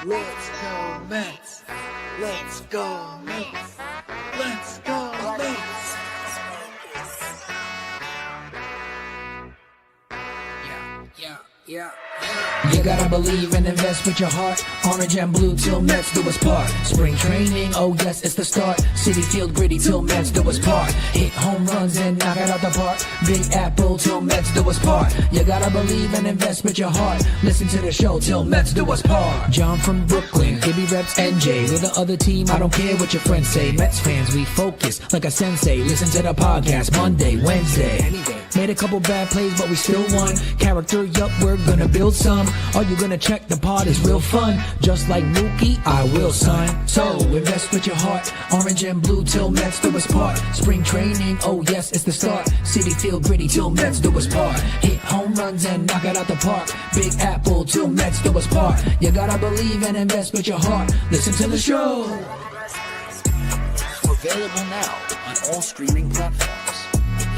Let's go Mets. Let's go Mets. Let's go Mets. Yeah. You gotta believe and invest with your heart. Orange and blue till Mets do us part. Spring training, oh yes, it's the start. City Field gritty till Mets do us part. Hit home runs and knock it out the park. Big Apple till Mets do us part. You gotta believe and invest with your heart. Listen to the show till Mets do us part. John from Brooklyn, Ibby reps NJ. We're the other team, I don't care what your friends say. Mets fans, we focus like a sensei. Listen to the podcast Monday, Wednesday. Made a couple bad plays, but we still won. Character, yup, we're gonna build some. Are you gonna check the pod? Is real fun. Just like Mookie, I will, son. So invest with your heart. Orange and blue till Mets do us part. Spring training, oh yes, it's the start. City Field gritty till Mets do us part. Hit home runs and knock it out the park. Big Apple till Mets do us part. You gotta believe and invest with your heart. Listen to the show. Available now on all streaming platforms.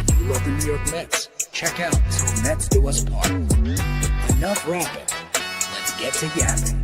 If you love the New York Mets, check out Till Mets Do Us Part. Enough rapping. Let's get to yapping.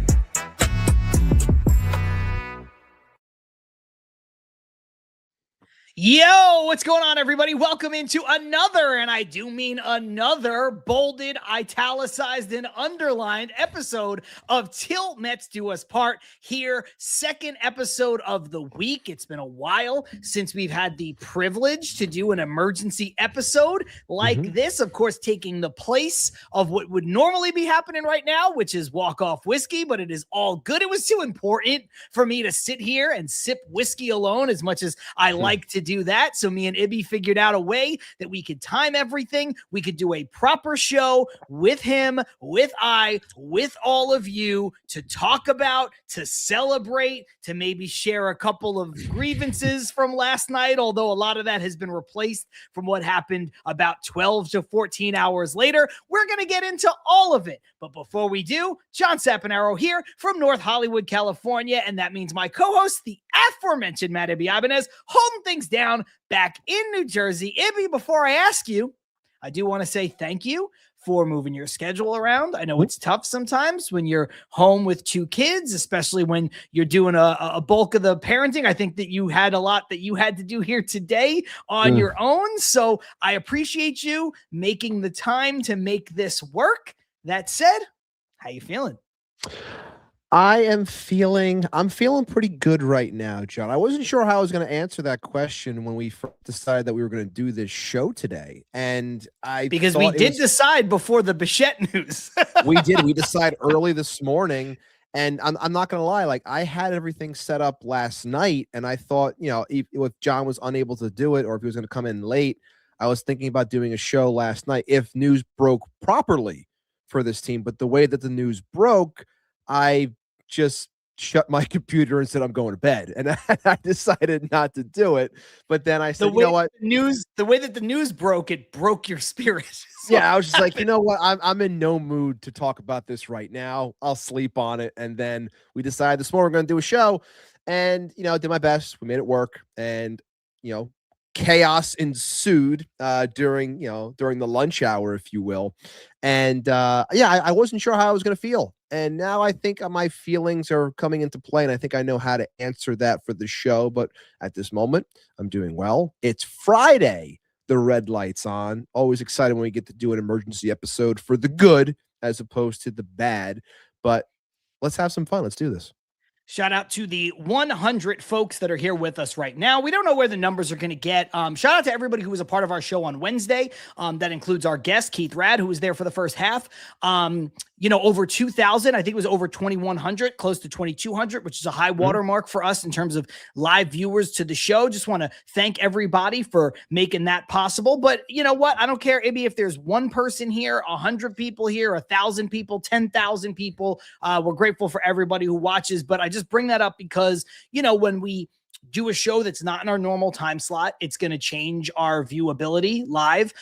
Yo, what's going on, everybody? Welcome into another, and I do mean another, bolded, italicized, and underlined episode of Till Mets Do Us Part here. Second episode of the week. It's been a while since we've had the privilege to do an emergency episode like this. Of course, taking the place of what would normally be happening right now, which is walk-off whiskey, but it is all good. It was too important for me to sit here and sip whiskey alone as much as I like to do that. So me and Ibby figured out a way that we could time everything. We could do a proper show with him, with all of you to talk about, to celebrate, to maybe share a couple of grievances from last night, although a lot of that has been replaced from what happened about 12 to 14 hours later. We're going to get into all of it. But before we do, John Saponaro here from North Hollywood, California. And that means my co-host, the aforementioned Matt Ibanez, holding things down back in New Jersey. Ibby, before I ask you, I do want to say thank you for moving your schedule around. I know it's tough sometimes when you're home with two kids, especially when you're doing a bulk of the parenting. I think that you had a lot that you had to do here today on your own. So I appreciate you making the time to make this work. That said, how you feeling? I'm feeling pretty good right now, John. I wasn't sure how I was going to answer that question when we first decided that we were going to do this show today. And because we did decide before the Bichette news. We did. We decided early this morning. And I'm not going to lie, like I had everything set up last night. And I thought, if John was unable to do it or if he was going to come in late, I was thinking about doing a show last night if news broke properly for this team. But the way that the news broke, I just shut my computer and said, I'm going to bed. And I decided not to do it. But then I said, you know what? The way that the news broke, it broke your spirit. So yeah, I was just like, you know what? I'm in no mood to talk about this right now. I'll sleep on it. And then we decided this morning we're going to do a show. And, I did my best. We made it work. And, chaos ensued during the lunch hour, if you will. And I wasn't sure how I was going to feel. And now I think my feelings are coming into play, and I think I know how to answer that for the show. But at this moment, I'm doing well. It's Friday. The red light's on. Always excited when we get to do an emergency episode for the good as opposed to the bad. But let's have some fun. Let's do this. Shout out to the 100 folks that are here with us right now. We don't know where the numbers are going to get. Shout out to everybody who was a part of our show on Wednesday. That includes our guest, Keith Rad, who was there for the first half. Over 2,000. I think it was over 2,100, close to 2,200, which is a high watermark for us in terms of live viewers to the show. Just want to thank everybody for making that possible. But you know what? I don't care, Ibby, if there's one person here, 100 people here, 1,000 people, 10,000 people. We're grateful for everybody who watches. But I just bring that up because, when we do a show that's not in our normal time slot. It's going to change our viewability live.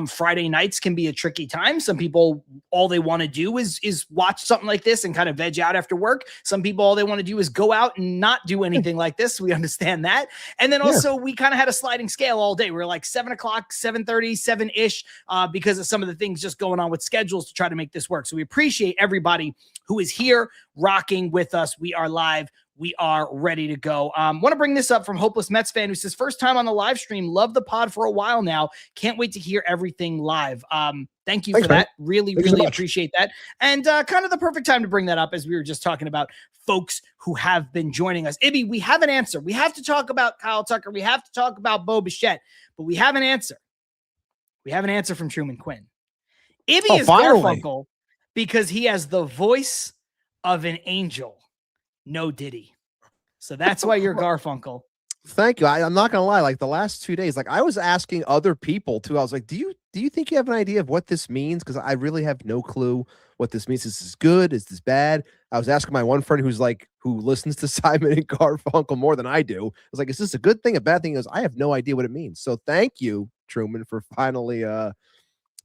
Friday nights can be a tricky time. Some people, all they want to do is watch something like this and kind of veg out after work. Some people, all they want to do is go out and not do anything like this. We understand that. And then also we kind of had a sliding scale all day. We're like 7 o'clock, 7:30, 7-ish, because of some of the things just going on with schedules to try to make this work. So we appreciate everybody who is here rocking with us. We are live. We are ready to go. Want to bring this up from Hopeless Mets fan who says, first time on the live stream. Love the pod for a while now. Can't wait to hear everything live. Thank you for that. Really appreciate that. And kind of the perfect time to bring that up as we were just talking about folks who have been joining us. Ibby, we have an answer. We have to talk about Kyle Tucker. We have to talk about Bo Bichette, but we have an answer. We have an answer from Truman Quinn. Ibby is Garfunkel because he has the voice of an angel. No Diddy. So that's why you're Garfunkel. Thank you. I'm not gonna lie, like the last 2 days, like I was asking other people too. I was like, do you think you have an idea of what this means? Because I really have no clue what this means. Is this good? Is this bad? I was asking my one friend who listens to Simon and Garfunkel more than I do. I was like, is this a good thing, a bad thing? He goes, I have no idea what it means. So thank you, Truman, for finally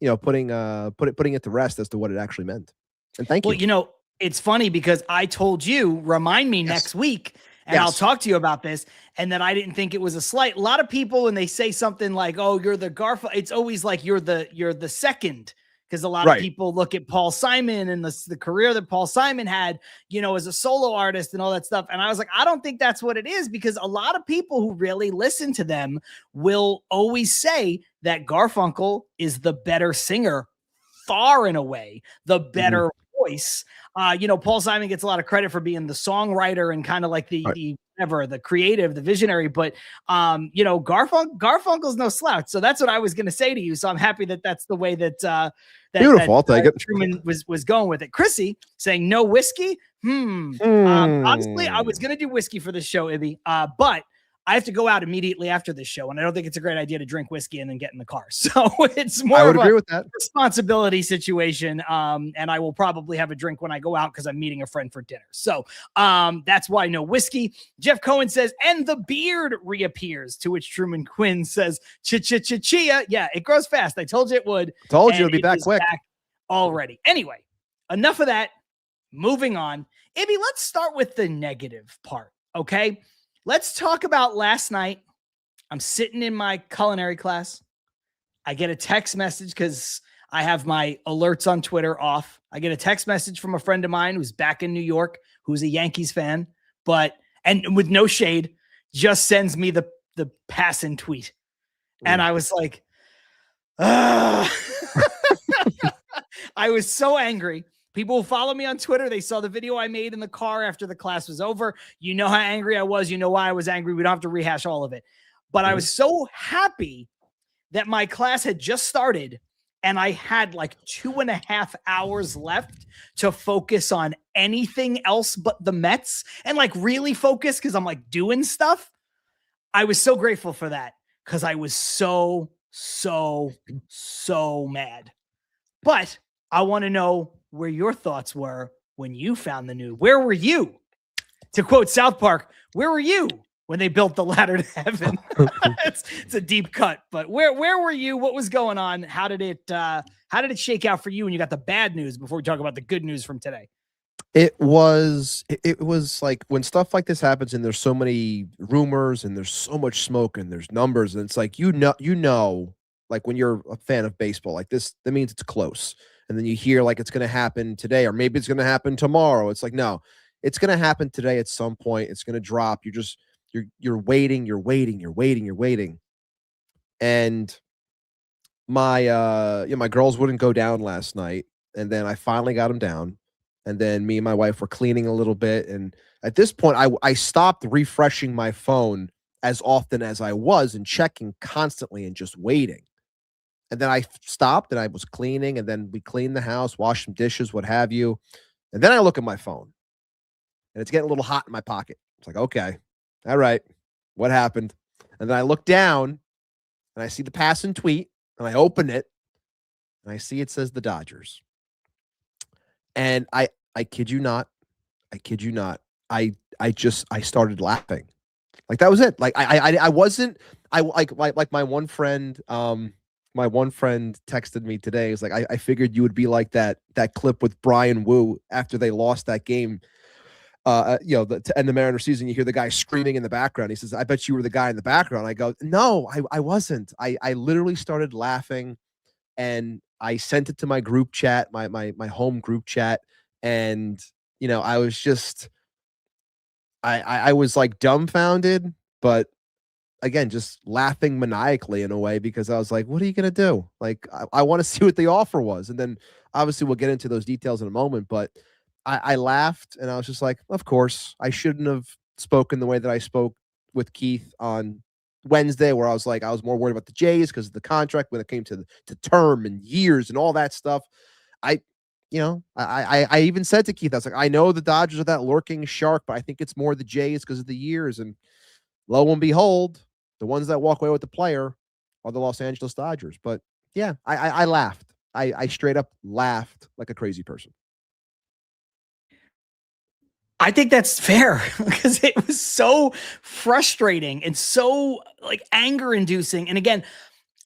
putting it to rest as to what it actually meant. And thank you. Well, you know, it's funny because I told you, remind me next week, and I'll talk to you about this. And then I didn't think it was a slight. A lot of people, when they say something like, oh, you're the Garfunkel, it's always like you're the second. Because a lot of people look at Paul Simon and the career that Paul Simon had, you know, as a solo artist and all that stuff. And I was like, I don't think that's what it is, because a lot of people who really listen to them will always say that Garfunkel is the better singer, far and away, the better voice. You know, Paul Simon gets a lot of credit for being the songwriter and kind of like the creative, the visionary, but you know, Garfunkel's no slouch. So that's what I was going to say to you. So I'm happy that that's the way that beautiful. I'll take it. Truman was going with it. Chrissy saying no whiskey. Honestly, I was going to do whiskey for this show, Ibby, but I have to go out immediately after this show, and I don't think it's a great idea to drink whiskey and then get in the car. So it's more of a responsibility situation, and I will probably have a drink when I go out because I'm meeting a friend for dinner. So that's why no whiskey. Jeff Cohen says, and the beard reappears, to which Truman Quinn says, chia. Yeah, it grows fast. I told you it would. Told you it'd be back quick. Back already. Anyway, enough of that. Moving on. Ibby, let's start with the negative part, okay? Let's talk about last night. I'm sitting in my culinary class. I get a text message because I have my alerts on Twitter off. I get a text message from a friend of mine who's back in New York, who's a Yankees fan, and with no shade, just sends me the passing tweet. And I was like, I was so angry. People who follow me on Twitter, they saw the video I made in the car after the class was over. You know how angry I was. You know why I was angry. We don't have to rehash all of it. But I was so happy that my class had just started and I had like 2.5 hours left to focus on anything else but the Mets and like really focus because I'm like doing stuff. I was so grateful for that because I was so mad. But I want to know where your thoughts were when you found the news. Where were you? To quote South Park, where were you when they built the ladder to heaven? It's a deep cut, but where were you? What was going on? How did it shake out for you when you got the bad news before we talk about the good news from today? It was like when stuff like this happens and there's so many rumors and there's so much smoke and there's numbers and it's like, you know, like when you're a fan of baseball like this, that means it's close. And then you hear like it's going to happen today, or maybe it's going to happen tomorrow. It's like, no, it's going to happen today at some point. It's going to drop. You're waiting. And my girls wouldn't go down last night. And then I finally got them down. And then me and my wife were cleaning a little bit. And at this point, I stopped refreshing my phone as often as I was and checking constantly and just waiting. And then I stopped and I was cleaning, and then we cleaned the house, washed some dishes, what have you. And then I look at my phone and it's getting a little hot in my pocket. It's like, okay, all right, what happened? And then I look down and I see the passing tweet and I open it and I see it says the Dodgers. And I kid you not, I started laughing. Like that was it. Like I wasn't. I like my one friend. My one friend texted me today. He's like, I figured you would be like that clip with Brian Wu after they lost that game. To end the Mariner season, you hear the guy screaming in the background. He says, "I bet you were the guy in the background." I go, "No, I wasn't. I literally started laughing, and I sent it to my group chat, my home group chat, and I was just, I was like dumbfounded, but again, just laughing maniacally in a way because I was like, what are you going to do? Like, I want to see what the offer was. And then obviously we'll get into those details in a moment, but I laughed and I was just like, of course, I shouldn't have spoken the way that I spoke with Keith on Wednesday, where I was like, I was more worried about the Jays because of the contract when it came to term and years and all that stuff. I even said to Keith, I was like, I know the Dodgers are that lurking shark, but I think it's more the Jays because of the years. And lo and behold, the ones that walk away with the player are the Los Angeles Dodgers. But yeah, I laughed. I straight up laughed like a crazy person. I think that's fair because it was so frustrating and so like anger inducing. And again,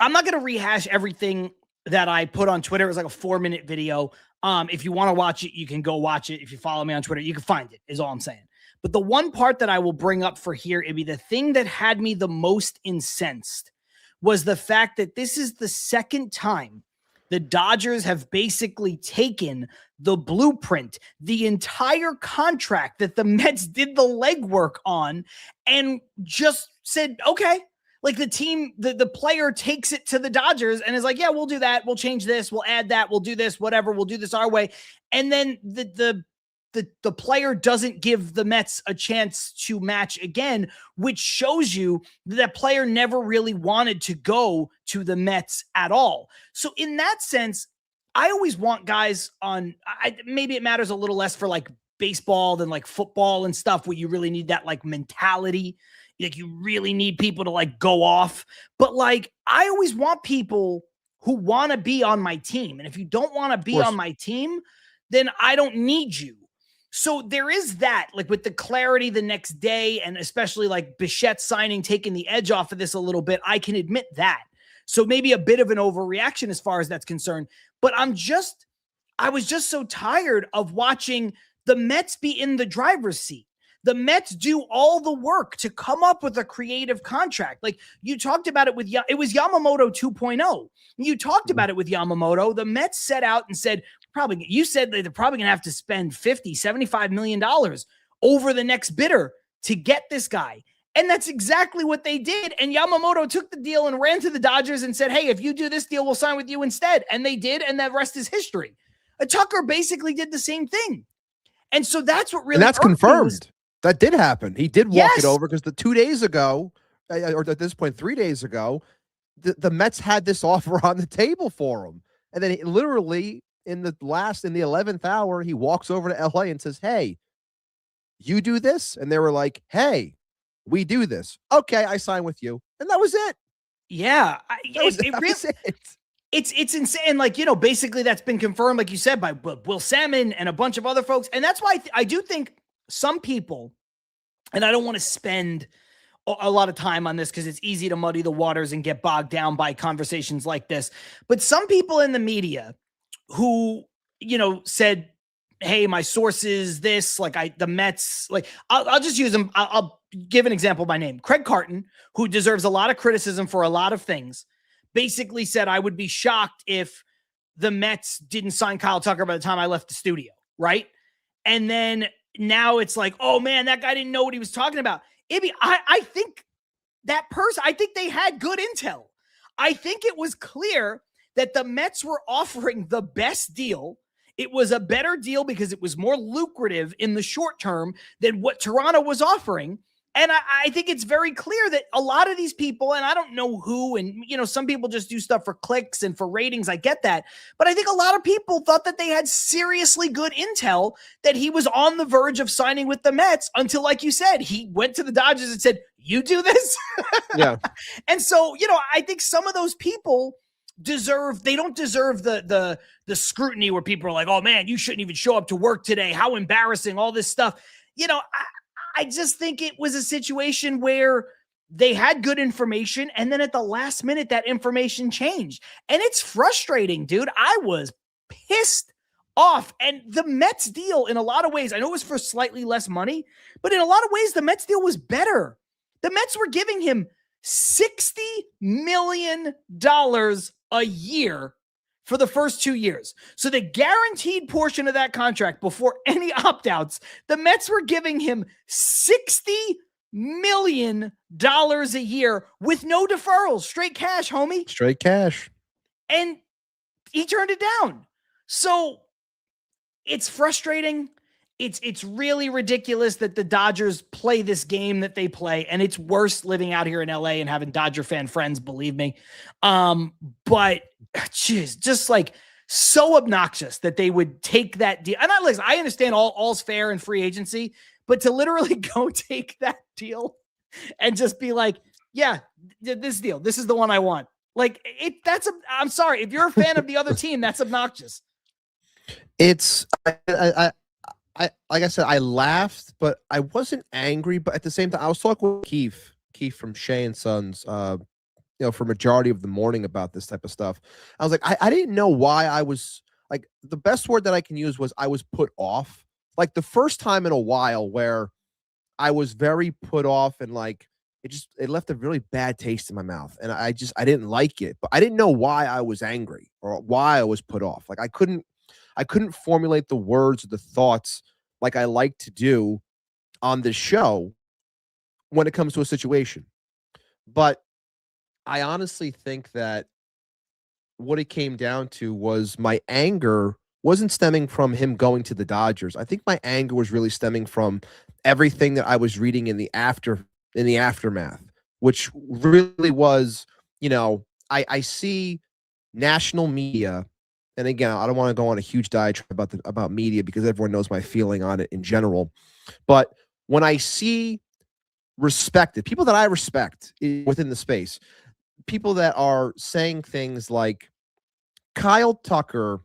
I'm not going to rehash everything that I put on Twitter. It was like a 4-minute video. If you want to watch it, you can go watch it. If you follow me on Twitter, you can find it, is all I'm saying. But the one part that I will bring up for here, it'd be the thing that had me the most incensed was the fact that this is the second time the Dodgers have basically taken the blueprint, the entire contract that the Mets did the legwork on, and just said, okay, like the team, the player takes it to the Dodgers and is like, yeah, we'll do that. We'll change this. We'll add that. We'll do this, whatever. We'll do this our way. And then the player doesn't give the Mets a chance to match again, which shows you that player never really wanted to go to the Mets at all. So in that sense, I always want guys on, maybe it matters a little less for like baseball than like football and stuff where you really need that like mentality. Like you really need people to like go off. But like, I always want people who want to be on my team. And if you don't want to be on my team, then I don't need you. So there is that, like with the clarity the next day, and especially like Bichette signing, taking the edge off of this a little bit, I can admit that. So maybe a bit of an overreaction as far as that's concerned. But I was just so tired of watching the Mets be in the driver's seat. The Mets do all the work to come up with a creative contract. Like you talked about it with, it was Yamamoto 2.0. You talked about it with Yamamoto. The Mets set out and said, you said they're probably going to have to spend $50-75 million over the next bidder to get this guy. And that's exactly what they did. And Yamamoto took the deal and ran to the Dodgers and said, hey, if you do this deal, we'll sign with you instead. And they did. And the rest is history. Tucker basically did the same thing. And so that's what really, and that's confirmed. That did happen. He did walk it over because 2 days ago, or at this point, 3 days ago, the Mets had this offer on the table for him. And then he literally in the 11th hour, he walks over to LA and says, hey, you do this? And they were like, hey, we do this. Okay, I sign with you. And that was it. Yeah. It's insane. Like, basically that's been confirmed, like you said, by Will Salmon and a bunch of other folks. And that's why I do think some people, and I don't want to spend a lot of time on this because it's easy to muddy the waters and get bogged down by conversations like this. But some people in the media who, said, hey, my source is this, like the Mets, like I'll just use them. I'll give an example by name. Craig Carton, who deserves a lot of criticism for a lot of things, basically said, I would be shocked if the Mets didn't sign Kyle Tucker by the time I left the studio. Right. And then now it's like, oh man, that guy didn't know what he was talking about. I think that person, I think they had good intel. I think it was clear that the Mets were offering the best deal. It was a better deal because it was more lucrative in the short term than what Toronto was offering. And I think it's very clear that a lot of these people, and I don't know who, and, some people just do stuff for clicks and for ratings. I get that. But I think a lot of people thought that they had seriously good intel that he was on the verge of signing with the Mets until, like you said, he went to the Dodgers and said, you do this? Yeah. And so, I think some of those people they don't deserve the scrutiny where people are like, oh man, you shouldn't even show up to work today. How embarrassing, all this stuff. I just think it was a situation where they had good information, and then at the last minute, that information changed. And it's frustrating, dude. I was pissed off. And the Mets deal, in a lot of ways, I know it was for slightly less money, but in a lot of ways, the Mets deal was better. The Mets were giving him $60 million a year for the first 2 years. So the guaranteed portion of that contract before any opt-outs, the Mets were giving him $60 million a year with no deferrals, straight cash, homie. Straight cash. And he turned it down. So it's frustrating. It's really ridiculous that the Dodgers play this game that they play, and it's worse living out here in LA and having Dodger fan friends, believe me. But geez, just like so obnoxious that they would take that deal. And I understand all's fair in free agency, but to literally go take that deal and just be like, yeah, this deal, this is the one I want. Like I'm sorry. If you're a fan of the other team, that's obnoxious. It's, I like I said, I laughed, but I wasn't angry. But at the same time, I was talking with Keith from Shea and Sons, for majority of the morning about this type of stuff. I was like, I didn't know why I was like, the best word that I can use was I was put off. Like the first time in a while where I was very put off and like it left a really bad taste in my mouth, and I didn't like it, but I didn't know why I was angry or why I was put off. Like I couldn't formulate the words or the thoughts like I like to do on this show when it comes to a situation. But I honestly think that what it came down to was my anger wasn't stemming from him going to the Dodgers. I think my anger was really stemming from everything that I was reading in the aftermath, which really was, I see national media. And again, I don't want to go on a huge diatribe about media because everyone knows my feeling on it in general. But when I see respected people that I respect within the space, people that are saying things like Kyle Tucker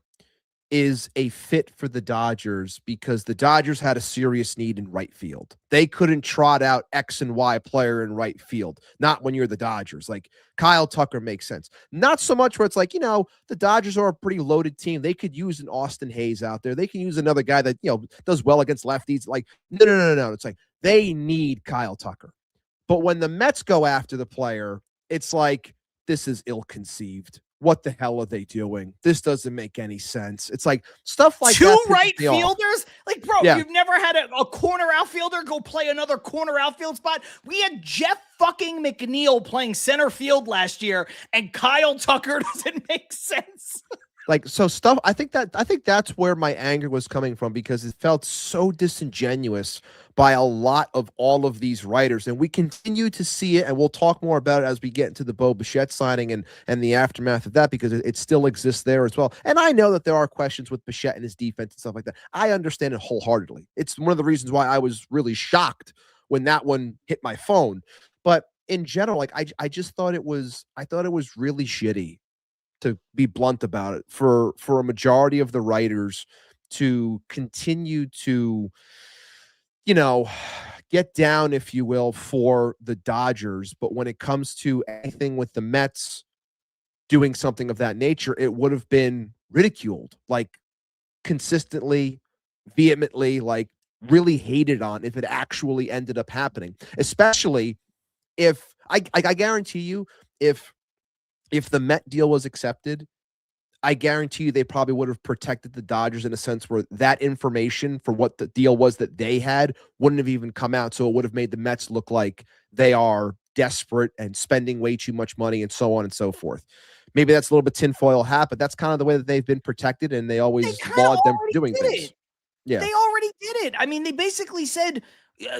is a fit for the Dodgers because the Dodgers had a serious need in right field. They couldn't trot out X and Y player in right field. Not when you're the Dodgers. Like Kyle Tucker makes sense. Not so much where it's like, the Dodgers are a pretty loaded team. They could use an Austin Hayes out there. They can use another guy that, does well against lefties. Like, no. It's like they need Kyle Tucker. But when the Mets go after the player, it's like, this is ill-conceived. What the hell are they doing? This doesn't make any sense. It's like stuff like two that right fielders. Like, bro, yeah. You've never had a corner outfielder go play another corner outfield spot. We had Jeff fucking McNeil playing center field last year, and Kyle Tucker doesn't make sense. Like, so stuff. I think that's where my anger was coming from, because it felt so disingenuous by a lot of all of these writers. And we continue to see it, and we'll talk more about it as we get into the Bo Bichette signing and the aftermath of that, because it still exists there as well. And I know that there are questions with Bichette and his defense and stuff like that. I understand it wholeheartedly. It's one of the reasons why I was really shocked when that one hit my phone. But in general, like I just thought it was really shitty, to be blunt about it, for a majority of the writers to continue to, get down, if you will, for the Dodgers. But when it comes to anything with the Mets doing something of that nature, it would have been ridiculed, like consistently, vehemently, like really hated on if it actually ended up happening. Especially if I guarantee you, if the Met deal was accepted, I guarantee you they probably would have protected the Dodgers in a sense where that information for what the deal was that they had wouldn't have even come out. So it would have made the Mets look like they are desperate and spending way too much money and so on and so forth. Maybe that's a little bit tinfoil hat, but that's kind of the way that they've been protected, and they always laud them for doing things. Yeah, they already did it. I mean, they basically said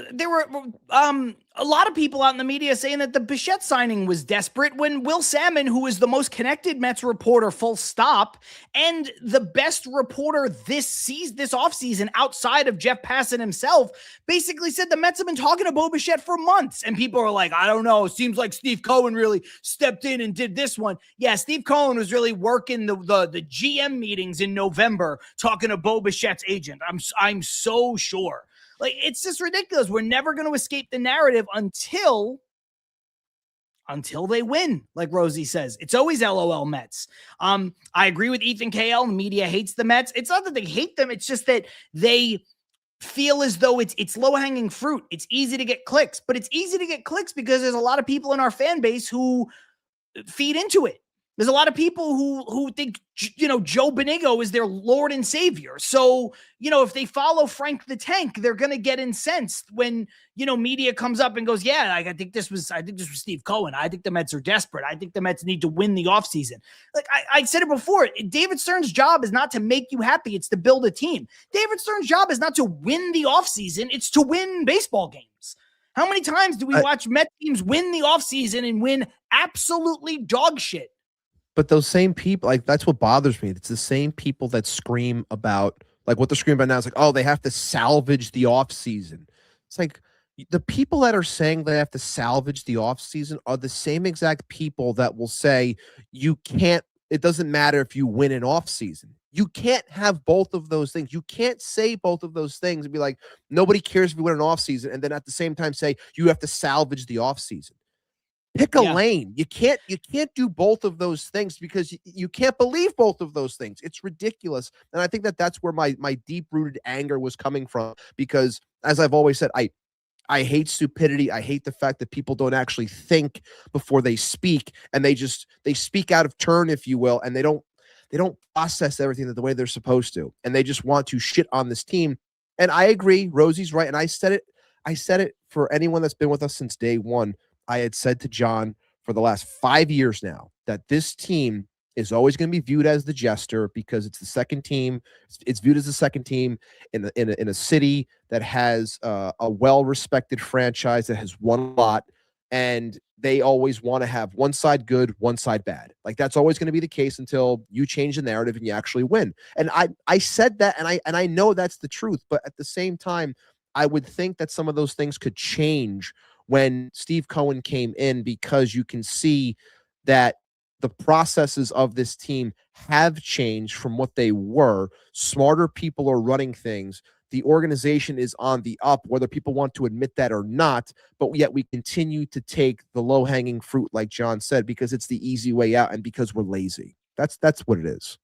there were a lot of people out in the media saying that the Bichette signing was desperate, when Will Salmon, who is the most connected Mets reporter, full stop, and the best reporter this offseason outside of Jeff Passan himself, basically said the Mets have been talking to Bo Bichette for months. And people are like, I don't know, it seems like Steve Cohen really stepped in and did this one. Yeah, Steve Cohen was really working the GM meetings in November talking to Bo Bichette's agent. I'm so sure. Like, it's just ridiculous. We're never going to escape the narrative until they win, like Rosie says. It's always LOL Mets. I agree with Ethan KL. The media hates the Mets. It's not that they hate them. It's just that they feel as though it's low-hanging fruit. It's easy to get clicks, but it's easy to get clicks because there's a lot of people in our fan base who feed into it. There's a lot of people who think, Joe Benigo is their Lord and Savior. So, if they follow Frank the Tank, they're going to get incensed when, media comes up and goes, yeah, I think this was Steve Cohen. I think the Mets are desperate. I think the Mets need to win the offseason. Like I said it before, David Stern's job is not to make you happy. It's to build a team. David Stern's job is not to win the offseason. It's to win baseball games. How many times do we watch Met teams win the offseason and win absolutely dog shit? But those same people, like, that's what bothers me. It's the same people that scream about, like, what they're screaming about now is like, oh, they have to salvage the offseason. It's like the people that are saying they have to salvage the offseason are the same exact people that will say you can't, it doesn't matter if you win an offseason. You can't have both of those things. You can't say both of those things and be like, nobody cares if you win an offseason, and then at the same time say you have to salvage the offseason. Pick a lane. You can't do both of those things because you can't believe both of those things. It's ridiculous. And I think that's where my deep-rooted anger was coming from, because as I've always said, I hate stupidity. I hate the fact that people don't actually think before they speak, and they speak out of turn, if you will, and they don't process everything the way they're supposed to. And they just want to shit on this team. And I agree, Rosie's right. And I said it for anyone that's been with us since day one. I had said to John for the last 5 years now that this team is always going to be viewed as the jester because it's the second team. It's viewed as the second team in a city that has a well-respected franchise that has won a lot, and they always want to have one side good, one side bad. Like, that's always going to be the case until you change the narrative and you actually win. And I said that, and I know that's the truth, but at the same time, I would think that some of those things could change when Steve Cohen came in, because you can see that the processes of this team have changed from what they were. Smarter people are running things. The organization is on the up, whether people want to admit that or not, but yet we continue to take the low-hanging fruit, like John said, because it's the easy way out and because we're lazy. That's what it is.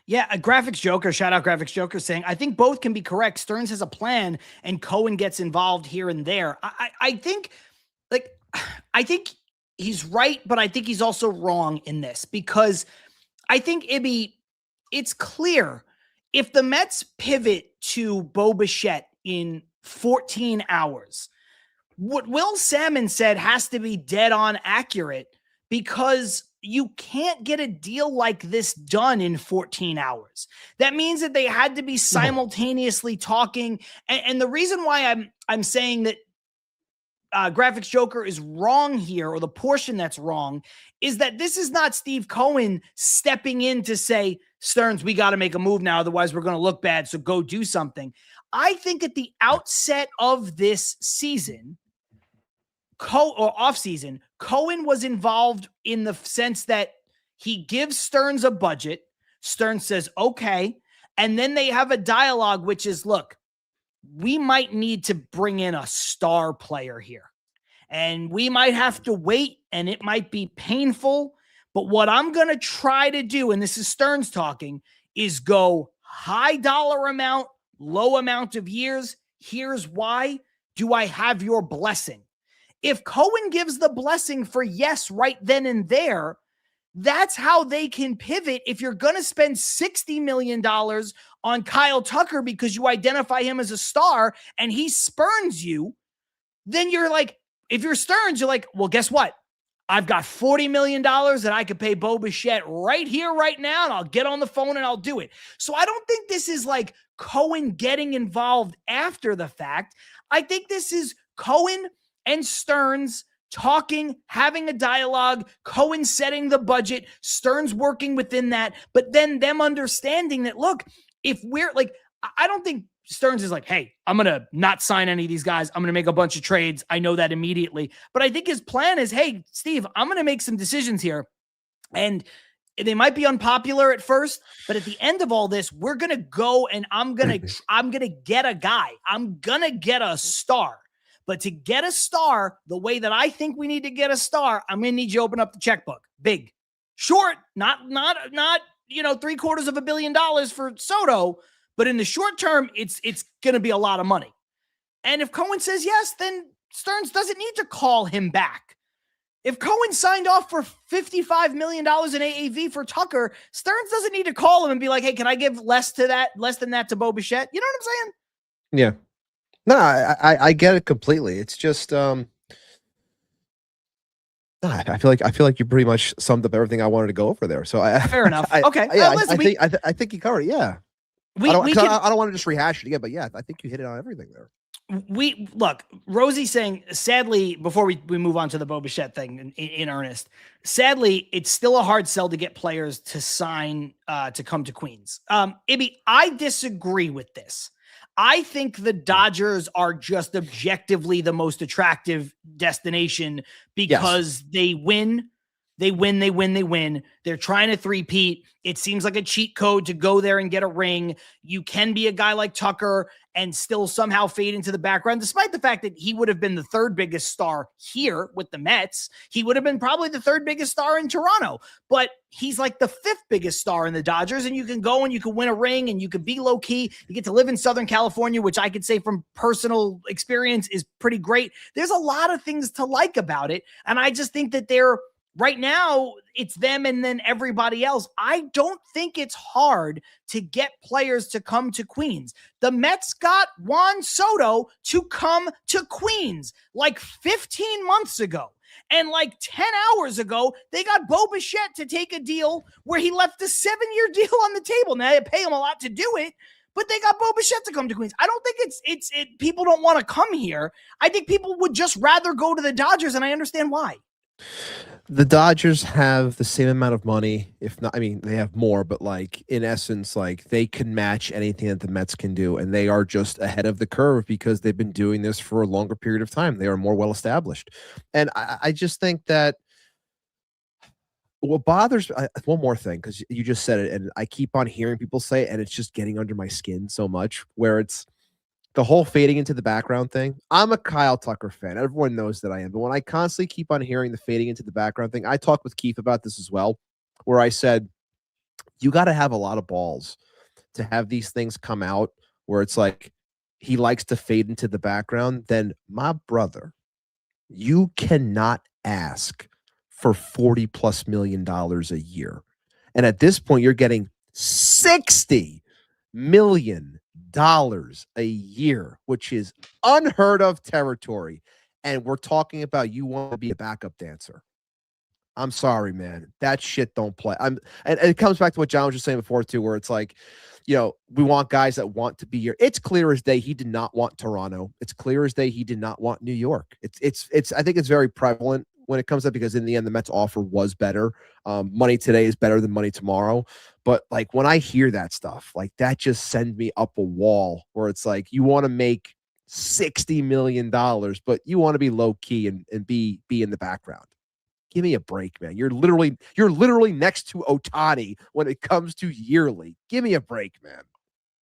Yeah, a Graphics Joker, shout out Graphics Joker, saying, I think both can be correct. Stearns has a plan and Cohen gets involved here and there. I think he's right, but I think he's also wrong in this, because I think, Ibby, it's clear if the Mets pivot to Bo Bichette in 14 hours, what Will Salmon said has to be dead on accurate, because you can't get a deal like this done in 14 hours. That means that they had to be simultaneously talking. And the reason why I'm saying that Graphics Joker is wrong here, or the portion that's wrong, is that this is not Steve Cohen stepping in to say, Stearns, we got to make a move now, otherwise we're going to look bad, so go do something. I think at the outset of this season, off season, Cohen was involved in the sense that he gives Stearns a budget. Stearns says, okay. And then they have a dialogue, which is, look, we might need to bring in a star player here, and we might have to wait, and it might be painful. But what I'm going to try to do, and this is Stearns talking, is go high dollar amount, low amount of years. Here's why. Do I have your blessing? If Cohen gives the blessing for yes right then and there, that's how they can pivot. If you're going to spend $60 million on Kyle Tucker because you identify him as a star and he spurns you, then you're like, if you're Stearns, you're like, well, guess what? I've got $40 million that I could pay Bo Bichette right here, right now, and I'll get on the phone and I'll do it. So I don't think this is like Cohen getting involved after the fact. I think this is Cohen and Stearns talking, having a dialogue, Cohen setting the budget, Stearns working within that, but then them understanding that, look, if we're like, I don't think Stearns is like, hey, I'm going to not sign any of these guys. I'm going to make a bunch of trades. I know that immediately. But I think his plan is, hey, Steve, I'm going to make some decisions here. And They might be unpopular at first, but at the end of all this, we're going to go and I'm going to get a guy. I'm going to get a star. But to get a star, the way that I think we need to get a star, I'm going to need you to open up the checkbook. Big. Short, not $750 million for Soto, but in the short term, it's going to be a lot of money. And if Cohen says yes, then Stearns doesn't need to call him back. If Cohen signed off for $55 million in AAV for Tucker, Stearns doesn't need to call him and be like, hey, can I give less than that to Bo Bichette? You know what I'm saying? Yeah. No, I get it completely. It's just I feel like you pretty much summed up everything I wanted to go over there. So fair enough. Okay. I think you covered it. Yeah. I don't want to just rehash it again, but yeah, I think you hit it on everything there. Look, Rosie saying, sadly, before we move on to the Bo Bichette thing in earnest, sadly, it's still a hard sell to get players to sign to come to Queens. Ibby, I disagree with this. I think the Dodgers are just objectively the most attractive destination because they win. They win. They're trying to three-peat. It seems like a cheat code to go there and get a ring. You can be a guy like Tucker and still somehow fade into the background, despite the fact that he would have been the third biggest star here with the Mets. He would have been probably the third biggest star in Toronto, but he's like the fifth biggest star in the Dodgers, and you can go and you can win a ring and you can be low-key. You get to live in Southern California, which I could say from personal experience is pretty great. There's a lot of things to like about it, and I just think that right now, it's them and then everybody else. I don't think it's hard to get players to come to Queens. The Mets got Juan Soto to come to Queens like 15 months ago. And like 10 hours ago, they got Bo Bichette to take a deal where he left a 7-year deal on the table. Now, they pay him a lot to do it, but they got Bo Bichette to come to Queens. I don't think it's people don't want to come here. I think people would just rather go to the Dodgers, and I understand why. The Dodgers have the same amount of money, if not, I mean, they have more, but like in essence, like they can match anything that the Mets can do, and they are just ahead of the curve because they've been doing this for a longer period of time. They are more well established, and I just think that what bothers one more thing, because you just said it, and I keep on hearing people say it, and it's just getting under my skin so much, where it's the whole fading into the background thing. I'm a Kyle Tucker fan. Everyone knows that I am. But when I constantly keep on hearing the fading into the background thing, I talked with Keith about this as well, where I said, you got to have a lot of balls to have these things come out where it's like he likes to fade into the background. Then, my brother, you cannot ask for $40+ million a year. And at this point, you're getting $60 million a year, which is unheard of territory. And we're talking about you want to be a backup dancer. I'm sorry, man. That shit don't play. And it comes back to what John was just saying before too, where it's like, we want guys that want to be here. It's clear as day he did not want Toronto. It's clear as day he did not want New York. It's I think it's very prevalent when it comes up, because in the end, the Mets offer was better. Money today is better than money tomorrow. But like when I hear that stuff, like that just sends me up a wall where it's like, you want to make $60 million, but you want to be low key and be in the background. Give me a break, man. You're literally next to Ohtani when it comes to yearly. Give me a break, man.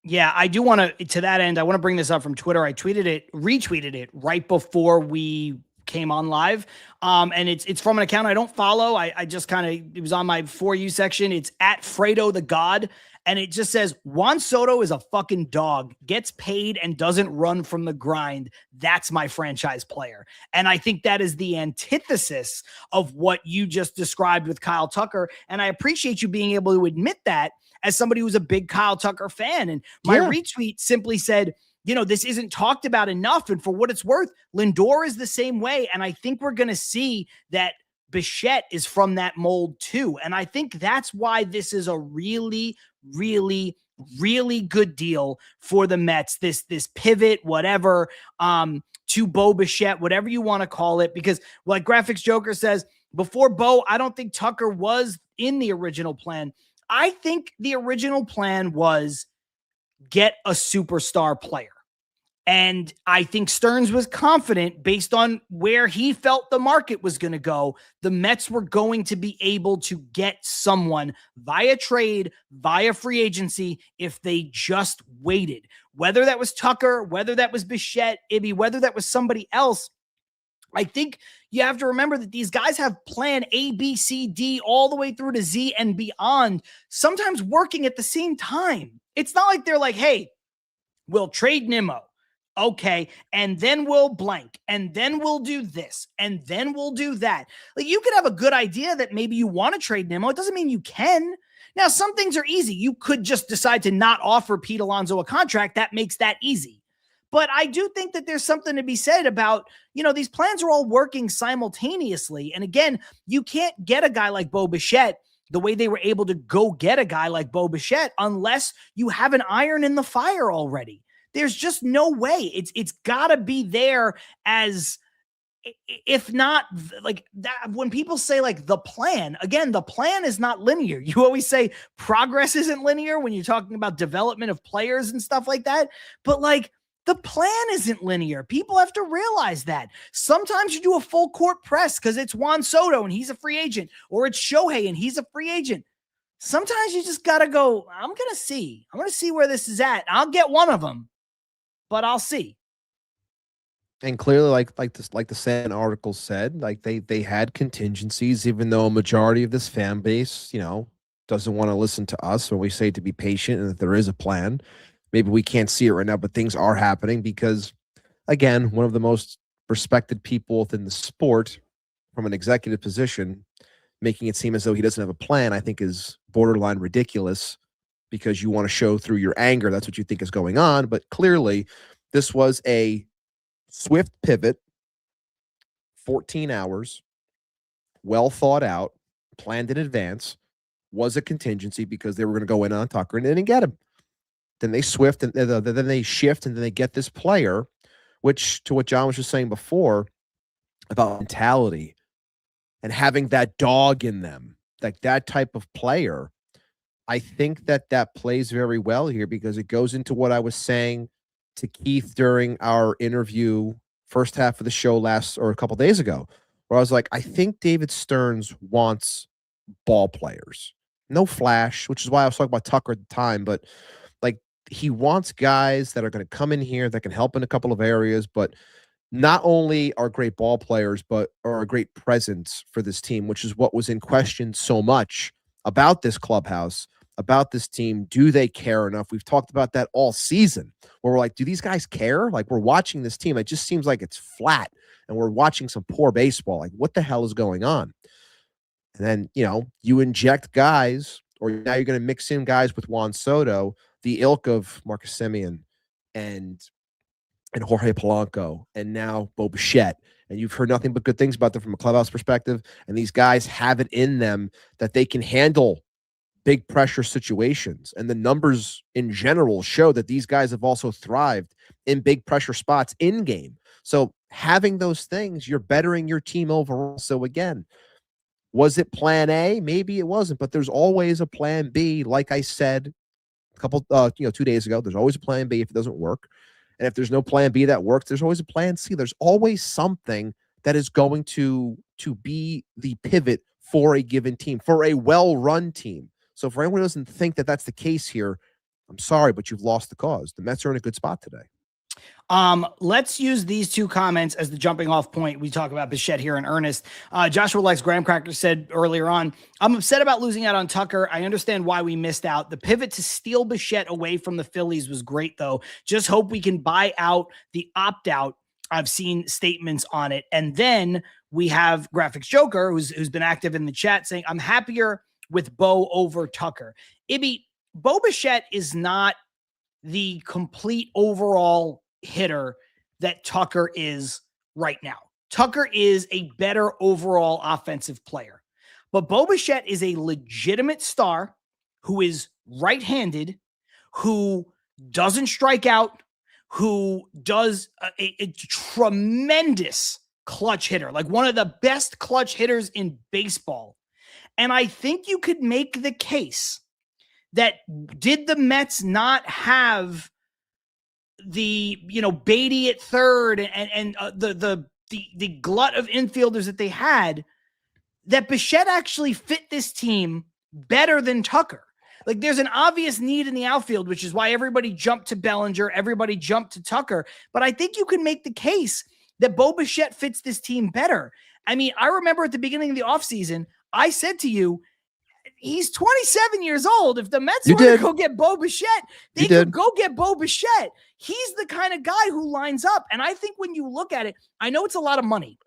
Yeah, I do want to that end, I want to bring this up from Twitter. I retweeted it right before we came on live. And it's from an account I don't follow. I just it was on my For You section. It's at Fredo the God. And it just says, Juan Soto is a fucking dog, gets paid and doesn't run from the grind. That's my franchise player. And I think that is the antithesis of what you just described with Kyle Tucker. And I appreciate you being able to admit that as somebody who's a big Kyle Tucker fan. And my retweet simply said, this isn't talked about enough. And for what it's worth, Lindor is the same way. And I think we're going to see that Bichette is from that mold too. And I think that's why this is a really, really, really good deal for the Mets. This pivot, whatever, to Bo Bichette, whatever you want to call it, because like Graphics Joker says, before Bo, I don't think Tucker was in the original plan. I think the original plan was get a superstar player. And I think Stearns was confident based on where he felt the market was going to go. The Mets were going to be able to get someone via trade, via free agency, if they just waited. Whether that was Tucker, whether that was Bichette, Ibby, whether that was somebody else, I think you have to remember that these guys have plan A, B, C, D, all the way through to Z and beyond, sometimes working at the same time. It's not like they're like, hey, we'll trade Nimmo. Okay. And then we'll blank. And then we'll do this. And then we'll do that. Like, you could have a good idea that maybe you want to trade Nimmo. It doesn't mean you can. Now, some things are easy. You could just decide to not offer Pete Alonso a contract. That makes that easy. But I do think that there's something to be said about, these plans are all working simultaneously. And again, you can't get a guy like Bo Bichette the way they were able to go get a guy like Bo Bichette unless you have an iron in the fire already. There's just no way. It's got to be there as, if not like that. When people say like the plan, again, the plan is not linear. You always say progress isn't linear when you're talking about development of players and stuff like that. But like, the plan isn't linear. People have to realize that. Sometimes you do a full court press because it's Juan Soto and he's a free agent, or it's Shohei and he's a free agent. Sometimes you just got to go, I'm going to see where this is at. I'll get one of them, but I'll see. And clearly, like the San article said, like they had contingencies, even though a majority of this fan base, doesn't want to listen to us when we say to be patient and that there is a plan. Maybe we can't see it right now, but things are happening because, again, one of the most respected people within the sport from an executive position, making it seem as though he doesn't have a plan, I think is borderline ridiculous, because you want to show through your anger that's what you think is going on. But clearly, this was a swift pivot, 14 hours, well thought out, planned in advance, was a contingency because they were going to go in on Tucker and they didn't get him. Then they shift and then they get this player, which, to what John was just saying before about mentality and having that dog in them, like that type of player. I think that plays very well here because it goes into what I was saying to Keith during our interview first half of the show a couple days ago, where I was like, I think David Stearns wants ball players, no flash, which is why I was talking about Tucker at the time, but like, he wants guys that are going to come in here that can help in a couple of areas, but not only are great ball players, but are a great presence for this team, which is what was in question so much about this clubhouse, about this team. Do they care enough? We've talked about that all season, where we're like, do these guys care? Like, we're watching this team. It just seems like it's flat and we're watching some poor baseball. Like, what the hell is going on? And then, you inject guys, or now you're going to mix in guys with Juan Soto, the ilk of Marcus Semien and Jorge Polanco, and now Bo Bichette. And you've heard nothing but good things about them from a clubhouse perspective. And these guys have it in them that they can handle big pressure situations. And the numbers in general show that these guys have also thrived in big pressure spots in game. So having those things, you're bettering your team overall. So again, was it plan A? Maybe it wasn't, but there's always a plan B. Like I said a couple, 2 days ago, there's always a plan B if it doesn't work. And if there's no plan B that works, there's always a plan C. There's always something that is going to be the pivot for a given team, for a well-run team. So for anyone who doesn't think that that's the case here, I'm sorry, but you've lost the cause. The Mets are in a good spot today. Let's use these two comments as the jumping off point. We talk about Bichette here in earnest. Joshua Likes Graham Cracker said earlier on, I'm upset about losing out on Tucker. I understand why we missed out. The pivot to steal Bichette away from the Phillies was great, though. Just hope we can buy out the opt-out. I've seen statements on it. And then we have Graphics Joker, who's been active in the chat, saying, I'm happier with Bo over Tucker. Ibby, Bo Bichette is not the complete overall hitter that Tucker is right now. Tucker is a better overall offensive player, but Bo Bichette is a legitimate star who is right-handed, who doesn't strike out, who does a tremendous clutch hitter, like one of the best clutch hitters in baseball. And I think you could make the case that did the Mets not have Beatty at third and the glut of infielders that they had, that Bichette actually fit this team better than Tucker. Like, there's an obvious need in the outfield, which is why everybody jumped to Bellinger, everybody jumped to Tucker. But I think you can make the case that Bo Bichette fits this team better. I mean, I remember at the beginning of the offseason, I said to you, he's 27 years old. If the Mets were to go get Bo Bichette, they could go get Bo Bichette. He's the kind of guy who lines up. And I think when you look at it, I know it's a lot of money.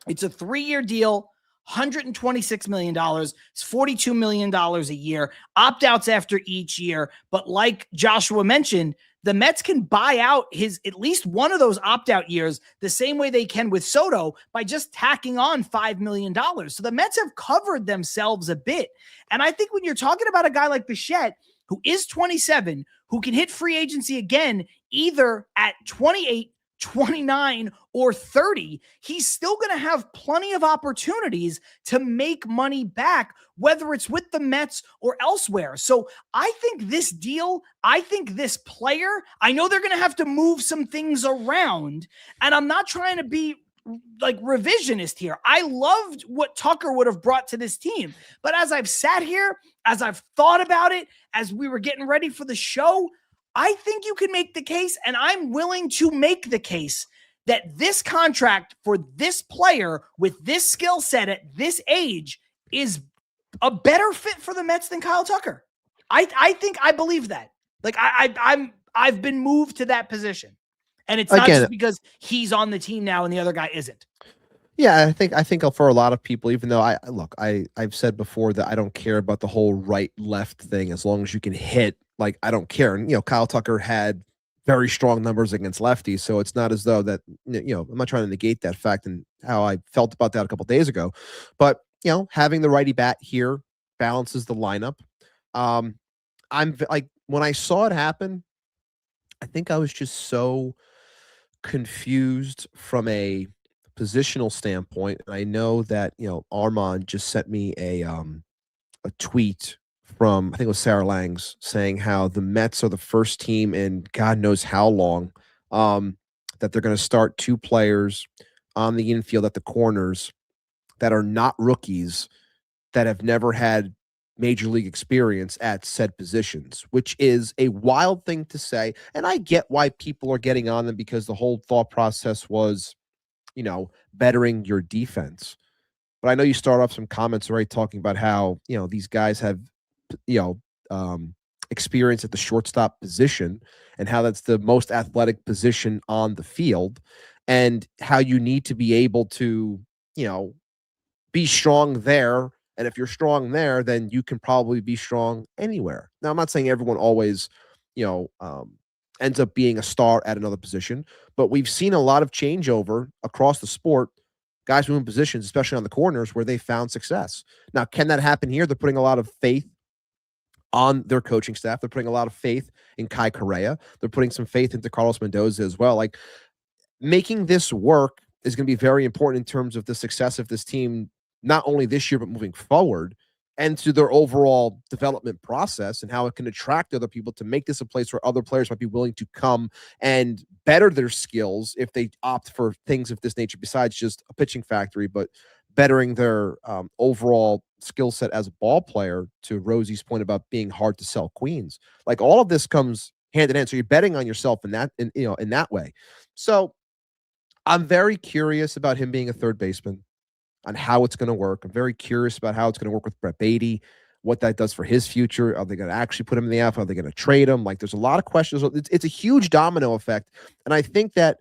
It's a 3-year deal. $126 million. It's $42 million a year. Opt-outs after each year. But like Joshua mentioned, the Mets can buy out at least one of those opt-out years the same way they can with Soto by just tacking on $5 million. So the Mets have covered themselves a bit. And I think when you're talking about a guy like Bichette, who is 27, who can hit free agency again, either at 28, 29 or 30, he's still going to have plenty of opportunities to make money back, whether it's with the Mets or elsewhere. So I think this deal, I think this player, I know they're going to have to move some things around, and I'm not trying to be like revisionist here. I loved what Tucker would have brought to this team, but as I've sat here, as I've thought about it, as we were getting ready for the show, I think you can make the case, and I'm willing to make the case, that this contract for this player with this skill set at this age is a better fit for the Mets than Kyle Tucker. I believe that. Like I've been moved to that position, and it's not just because he's on the team now and the other guy isn't. Yeah, I think for a lot of people, even though I've said before that I don't care about the whole right left thing as long as you can hit. Like, I don't care. And, Kyle Tucker had very strong numbers against lefties. So it's not as though that, I'm not trying to negate that fact and how I felt about that a couple of days ago. But, having the righty bat here balances the lineup. I'm like, when I saw it happen, I think I was just so confused from a positional standpoint. And I know that, Armand just sent me a tweet from, I think it was Sarah Langs, saying how the Mets are the first team in God knows how long that they're going to start 2 players on the infield at the corners that are not rookies, that have never had major league experience at said positions, which is a wild thing to say. And I get why people are getting on them, because the whole thought process was, bettering your defense. But I know you start off some comments already talking about how, these guys have experience at the shortstop position and how that's the most athletic position on the field, and how you need to be able to, be strong there. And if you're strong there, then you can probably be strong anywhere. Now, I'm not saying everyone always, ends up being a star at another position, but we've seen a lot of changeover across the sport. Guys moving positions, especially on the corners, where they found success. Now, can that happen here? They're putting a lot of faith on their coaching staff. They're putting a lot of faith in Kai Correa. They're putting some faith into Carlos Mendoza as well. Like, making this work is going to be very important in terms of the success of this team, not only this year, but moving forward, and to their overall development process, and how it can attract other people to make this a place where other players might be willing to come and better their skills if they opt for things of this nature, besides just a pitching factory, but bettering their overall skill set as a ball player, to Rosie's point about being hard to sell queens. Like, all of this comes hand in hand. So you're betting on yourself in that way. So I'm very curious about him being a third baseman, on how it's going to work. I'm very curious about how it's going to work with Brett Beatty, what that does for his future. Are they going to actually put him in the outfield? Are they going to trade him? Like, there's a lot of questions. It's a huge domino effect. And I think that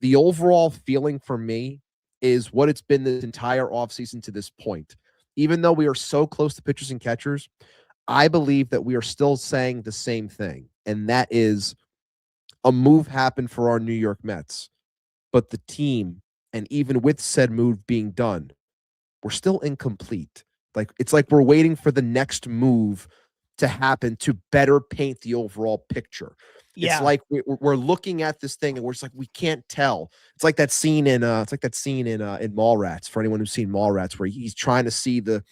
the overall feeling for me is what it's been this entire offseason to this point. Even though we are so close to pitchers and catchers, I believe that we are still saying the same thing. And that is, a move happened for our New York Mets. But the team, and even with said move being done, we're still incomplete. Like, it's like we're waiting for the next move to happen to better paint the overall picture. Yeah. It's like we're looking at this thing and we're just like, we can't tell. It's like that scene in in Mallrats, for anyone who's seen Mallrats, where he's trying to see the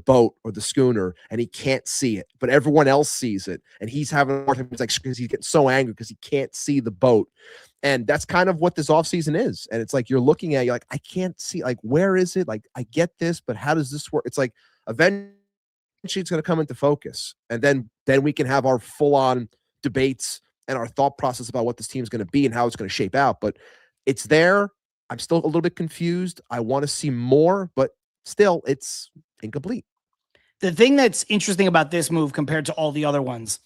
boat or the schooner and he can't see it, but everyone else sees it, and he's having a hard time. He's like, because he's getting so angry because he can't see the boat. And that's kind of what this offseason is. And it's like you're looking at, you're like, I can't see, like, where is it? Like, I get this, but how does this work? It's like eventually it's going to come into focus, and then we can have our full-on debates and our thought process about what this team is going to be and how it's going to shape out. But it's there. I'm still a little bit confused. I want to see more, but still it's incomplete. The thing that's interesting about this move compared to all the other ones,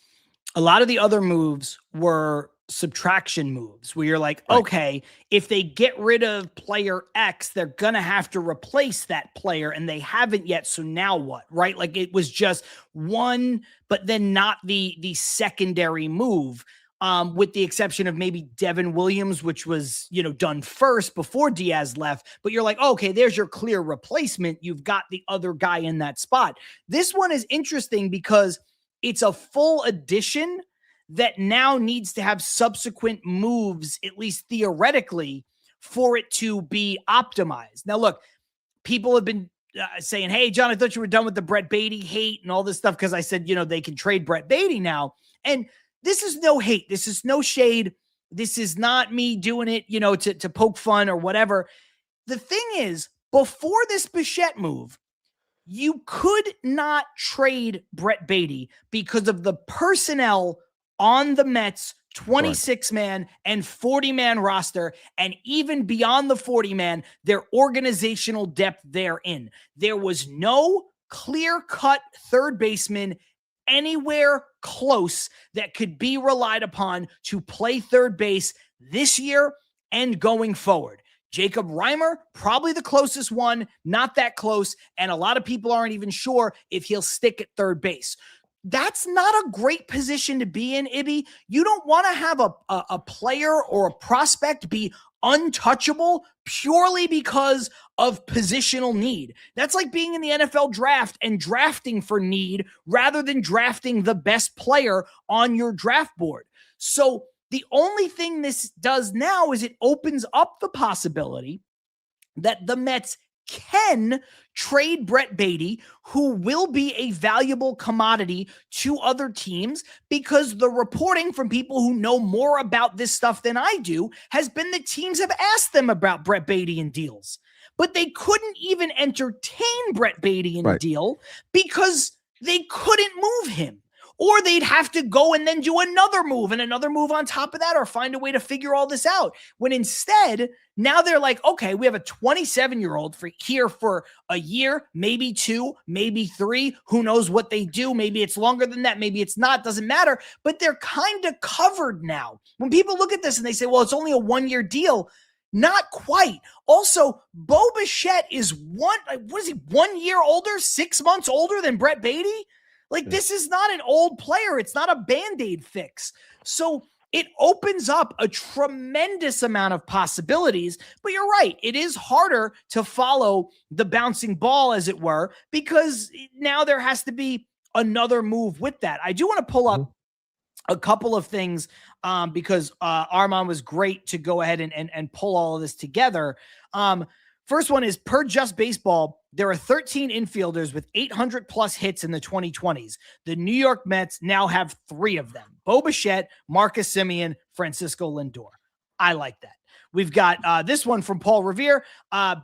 a lot of the other moves were subtraction moves where you're like, Right. okay, if they get rid of player X, they're going to have to replace that player, and they haven't yet. So now what, right? Like, it was just one, but then not the secondary move, with the exception of maybe Devin Williams, which was, done first before Diaz left. But you're like, oh, okay, there's your clear replacement. You've got the other guy in that spot. This one is interesting because it's a full addition that now needs to have subsequent moves, at least theoretically, for it to be optimized. Now, look, people have been saying, hey, John, I thought you were done with the Brett Beatty hate and all this stuff because I said, they can trade Brett Beatty now. And this is no hate. This is no shade. This is not me doing it, to poke fun or whatever. The thing is, before this Bichette move, you could not trade Brett Beatty because of the personnel on the Mets 26-man and 40-man roster, and even beyond the 40-man, their organizational depth therein. There was no clear-cut third baseman anywhere close that could be relied upon to play third base this year and going forward. Jacob Reimer, probably the closest one, not that close, and a lot of people aren't even sure if he'll stick at third base. That's not a great position to be in, Ibby. You don't want to have a player or a prospect be untouchable purely because of positional need. That's like being in the NFL draft and drafting for need rather than drafting the best player on your draft board. So the only thing this does now is it opens up the possibility that the Mets can trade Brett Beatty, who will be a valuable commodity to other teams, because the reporting from people who know more about this stuff than I do has been that teams have asked them about Brett Beatty in deals, but they couldn't even entertain Brett Beatty in a deal because they couldn't move him. Or they'd have to go and then do another move and another move on top of that, or find a way to figure all this out. When instead, now they're like, okay, we have a 27-year-old here for a year, maybe 2, maybe 3. Who knows what they do? Maybe it's longer than that. Maybe it's not. Doesn't matter. But they're kind of covered now. When people look at this and they say, well, it's only a 1-year deal. Not quite. Also, Bo Bichette is 1 year older, 6 months older than Brett Beatty? Like, this is not an old player. It's not a Band-Aid fix. So it opens up a tremendous amount of possibilities. But you're right. It is harder to follow the bouncing ball, as it were, because now there has to be another move with that. I do want to pull up a couple of things because Armand was great to go ahead and pull all of this together. First one is, per Just Baseball, there are 13 infielders with 800 plus hits in the 2020s. The New York Mets now have 3 of them: Bo Bichette, Marcus Semien, Francisco Lindor. I like that. We've got this one from Paul Revere.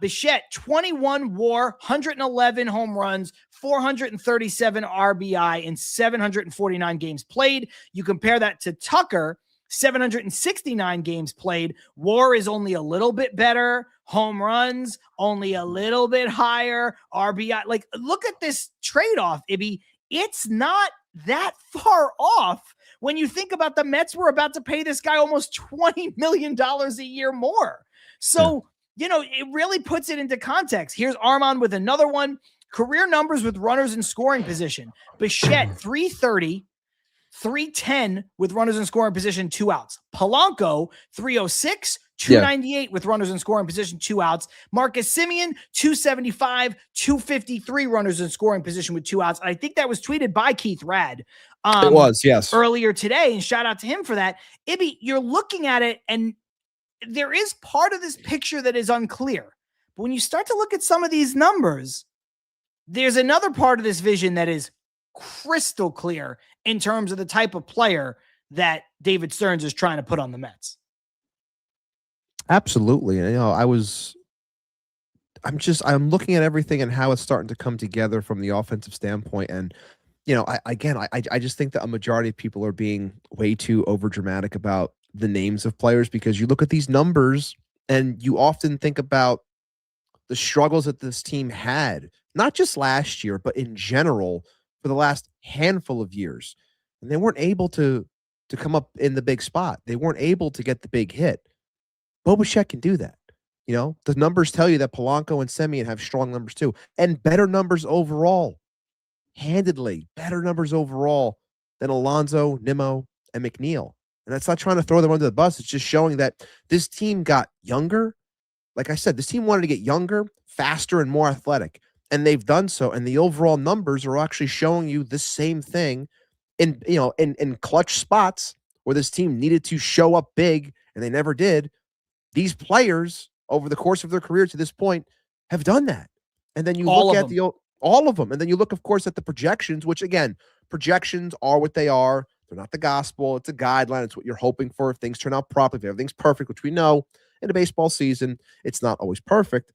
Bichette, 21 WAR, 111 home runs, 437 RBI in 749 games played. You compare that to Tucker, 769 games played. WAR is only a little bit better. Home runs only a little bit higher. RBI, like, look at this trade-off, Ibby. It's not that far off when you think about the Mets were about to pay this guy almost $20 million a year more. So, it really puts it into context. Here's Armand with another one. Career numbers with runners in scoring position. Bichette, 330. 310 with runners in scoring position, 2 outs. Polanco, 306, Yeah. 298 with runners in scoring position, 2 outs. Marcus Semien, 275, 253 runners in scoring position with 2 outs. I think that was tweeted by Keith Rad. It was, yes. Earlier today, and shout out to him for that. Ibby, you're looking at it, and there is part of this picture that is unclear. But when you start to look at some of these numbers, there's another part of this vision that is crystal clear in terms of the type of player that David Stearns is trying to put on the Mets. Absolutely. I'm looking at everything and how it's starting to come together from the offensive standpoint. And, I just think that a majority of people are being way too overdramatic about the names of players, because you look at these numbers and you often think about the struggles that this team had, not just last year, but in general for the last handful of years. And they weren't able to come up in the big spot. They weren't able to get the big hit. Bichette can do that. The numbers tell you that Polanco and Semien have strong numbers too, and better numbers overall. Handedly, better numbers overall than Alonso, Nimmo, and McNeil. And that's not trying to throw them under the bus. It's just showing that this team got younger. Like I said, this team wanted to get younger, faster, and more athletic. And they've done so. And the overall numbers are actually showing you the same thing in clutch spots where this team needed to show up big and they never did. These players over the course of their career to this point have done that. And then you look at all of them. And then you look, of course, at the projections, which again, projections are what they are. They're not the gospel. It's a guideline. It's what you're hoping for if things turn out properly, if everything's perfect, which we know in a baseball season, it's not always perfect.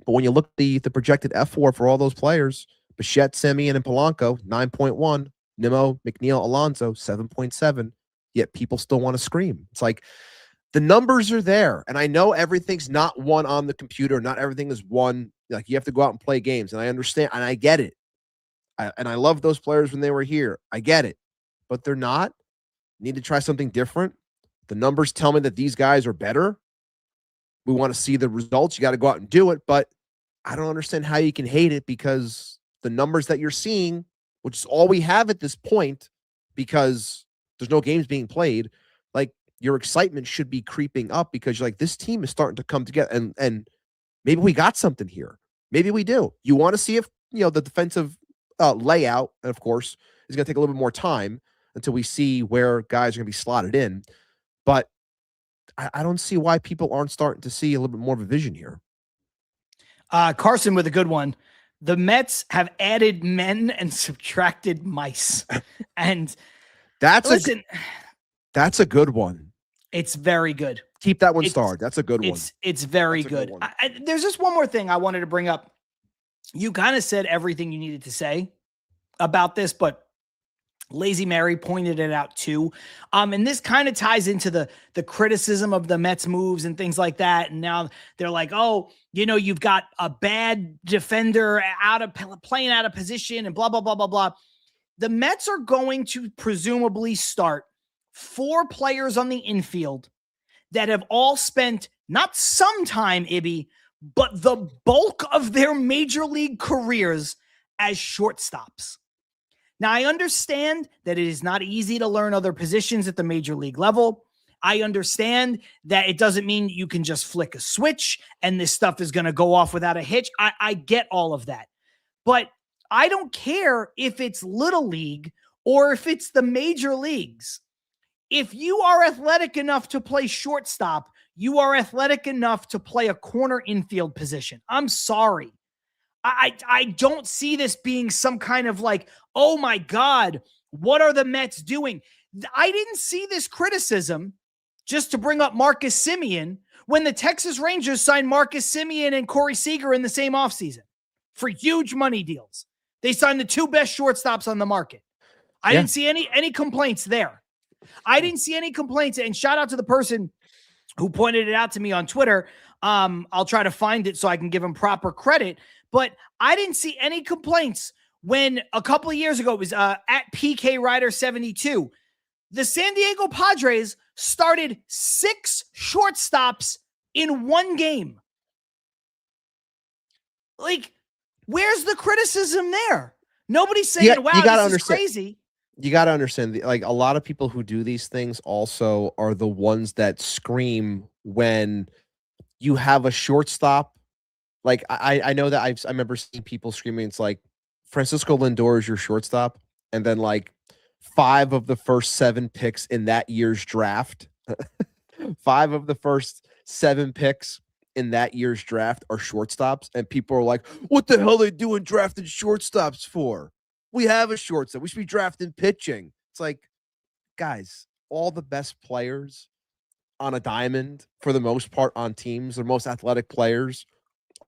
But when you look at the projected F4 for all those players, Bichette, Semien, and Polanco, 9.1, Nimmo, McNeil, Alonso, 7.7, yet people still want to scream. It's like the numbers are there. And I know everything's not one on the computer. Not everything is one. Like, you have to go out and play games. And I understand, and I get it. I love those players when they were here. I get it. But they're not. Need to try something different. The numbers tell me that these guys are better. We want to see the results. You got to go out and do it. But I don't understand how you can hate it, because the numbers that you're seeing, which is all we have at this point, because there's no games being played, like, your excitement should be creeping up, because you're like, this team is starting to come together, and maybe we got something here. Maybe we do. You want to see if, the defensive layout, and of course, is going to take a little bit more time until we see where guys are going to be slotted in. But I don't see why people aren't starting to see a little bit more of a vision here. Carson with a good one. The Mets have added men and subtracted mice. And that's a good one. It's very good. Keep that one starred. That's a good one. It's very good. There's just one more thing I wanted to bring up. You kind of said everything you needed to say about this, but Lazy Mary pointed it out too. And this kind of ties into the criticism of the Mets moves and things like that. And now they're like, oh, you've got a bad defender playing out of position and blah, blah, blah, blah, blah. The Mets are going to presumably start 4 players on the infield that have all spent not some time, Ibby, but the bulk of their major league careers as shortstops. Now, I understand that it is not easy to learn other positions at the major league level. I understand that it doesn't mean you can just flick a switch and this stuff is going to go off without a hitch. I get all of that. But I don't care if it's little league or if it's the major leagues. If you are athletic enough to play shortstop, you are athletic enough to play a corner infield position. I'm sorry. I don't see this being some kind of like, oh my God, what are the Mets doing? I didn't see this criticism, just to bring up Marcus Semien, when the Texas Rangers signed Marcus Semien and Corey Seager in the same offseason for huge money deals. They signed the 2 best shortstops on the market. I didn't see any complaints there. I didn't see any complaints. And shout out to the person who pointed it out to me on Twitter. I'll try to find it so I can give him proper credit. But I didn't see any complaints when a couple of years ago, it was at PK Rider 72. The San Diego Padres started 6 shortstops in 1 game. Like, where's the criticism there? Nobody's saying, wow, this is crazy. you got to understand, like, a lot of people who do these things also are the ones that scream when you have a shortstop. Like, I know that I remember seeing people screaming. It's like Francisco Lindor is your shortstop, and then like 5 of the first 7 picks in that year's draft, 5 of the first 7 picks in that year's draft are shortstops, and people are like, "What the hell are they doing drafting shortstops for? We have a shortstop. We should be drafting pitching." It's like, guys, all the best players on a diamond, for the most part, on teams, the most athletic players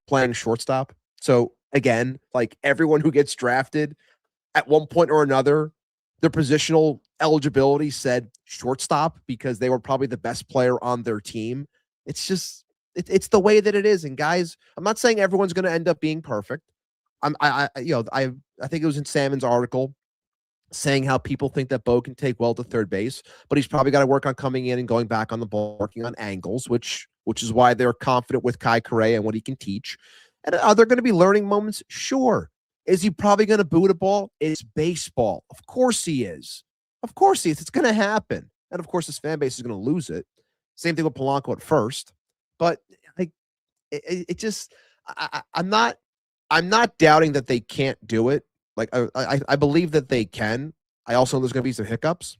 playing shortstop. So again, like, everyone who gets drafted at one point or another, their positional eligibility said shortstop because they were probably the best player on their team. It's just it's the way that it is. And guys, I'm not saying everyone's going to end up being perfect. I think it was in Salmon's article saying how people think that Bo can take well to third base, but he's probably got to work on coming in and going back on the ball, working on angles, which is why they're confident with Kai Correa and what he can teach. And are there going to be learning moments? Sure. Is he probably going to boot a ball? It's baseball. Of course he is. Of course he is. It's going to happen. And of course his fan base is going to lose it. Same thing with Polanco at first. But like it just I'm not doubting that they can't do it. Like, I believe that they can. I also know there's going to be some hiccups.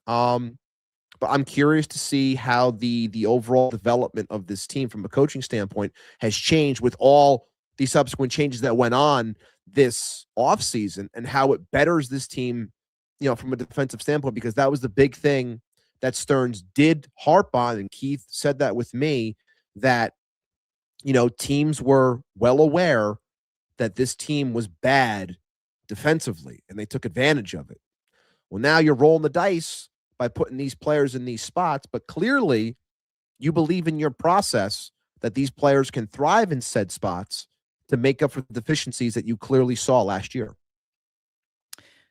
But I'm curious to see how the overall development of this team from a coaching standpoint has changed with all the subsequent changes that went on this offseason, and how it betters this team, from a defensive standpoint, because that was the big thing that Stearns did harp on. And Keith said that with me, that, teams were well aware that this team was bad defensively, and they took advantage of it. Well, now you're rolling the dice by putting these players in these spots, but clearly you believe in your process that these players can thrive in said spots to make up for the deficiencies that you clearly saw last year.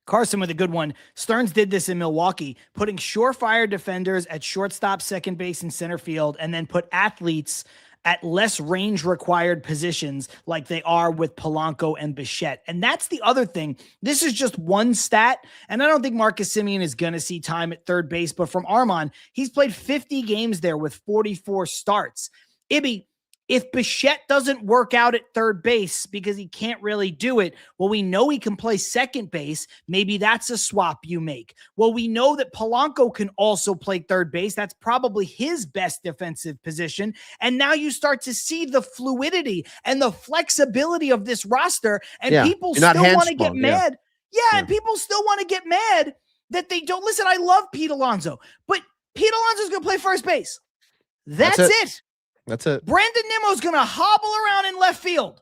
Carson with a good one. Stearns did this in Milwaukee, putting surefire defenders at shortstop, second base, and center field, and then put athletes at less range required positions like they are with Polanco and Bichette. And that's the other thing. This is just one stat, and I don't think Marcus Semien is going to see time at third base, but from Armand, he's played 50 games there with 44 starts. Ibby, if Bichette doesn't work out at third base because he can't really do it, well, we know he can play second base. Maybe that's a swap you make. Well, we know that Polanco can also play third base. That's probably his best defensive position. And now you start to see the fluidity and the flexibility of this roster, and people still want to get mad. Yeah, and people still want to get mad that they don't. Listen, I love Pete Alonso, but Pete Alonso's going to play first base. That's it. That's it. Brandon Nimmo's going to hobble around in left field.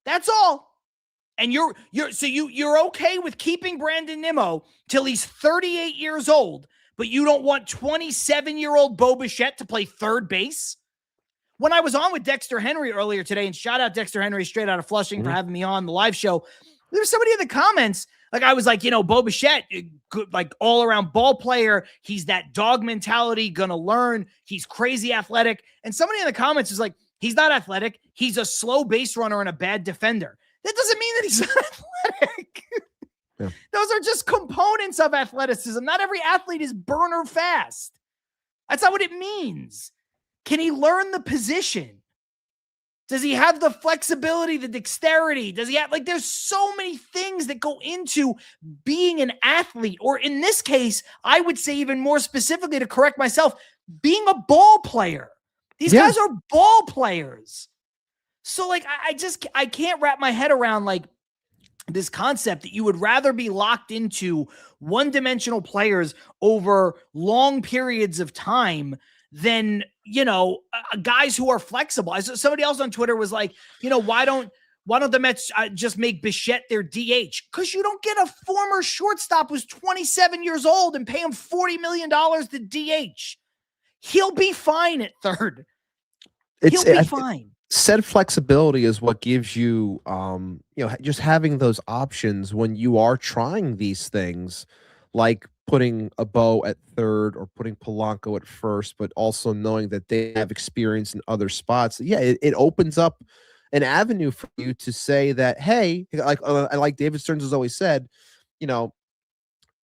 That's all. And you're okay with keeping Brandon Nimmo till he's 38 years old, but you don't want 27-year-old Bo Bichette to play third base? When I was on with Dexter Henry earlier today, and shout out Dexter Henry straight out of Flushing for having me on the live show, there was somebody in the comments, like, I was like, Bo Bichette, good, like, all-around ball player. He's that dog mentality, gonna learn. He's crazy athletic. And somebody in the comments is like, he's not athletic. He's a slow base runner and a bad defender. That doesn't mean that he's not athletic. Yeah. Those are just components of athleticism. Not every athlete is burner fast. That's not what it means. Can he learn the position? Does he have the flexibility, the dexterity? Does he have, like, there's so many things that go into being an athlete, or in this case, I would say even more specifically, to correct myself, being a ball player. These guys are ball players. So, like, I can't wrap my head around, like, this concept that you would rather be locked into one-dimensional players over long periods of time than, guys who are flexible. Somebody else on Twitter was like, why don't the Mets just make Bichette their DH? Because you don't get a former shortstop who's 27 years old and pay him $40 million to DH. He'll be fine at third. He'll be fine. Said flexibility is what gives you, just having those options when you are trying these things, like putting a Bo at third or putting Polanco at first, but also knowing that they have experience in other spots. Yeah, it opens up an avenue for you to say that, hey, like David Stearns has always said,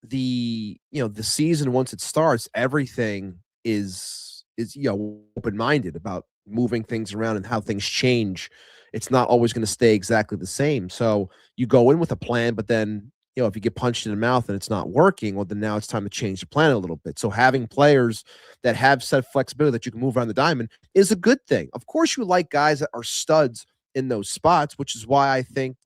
the season, once it starts, everything is open-minded about moving things around and how things change. It's not always going to stay exactly the same. So you go in with a plan, but then if you get punched in the mouth and it's not working, well, then now it's time to change the plan a little bit. So having players that have set flexibility that you can move around the diamond is a good thing. Of course, you like guys that are studs in those spots, which is why I think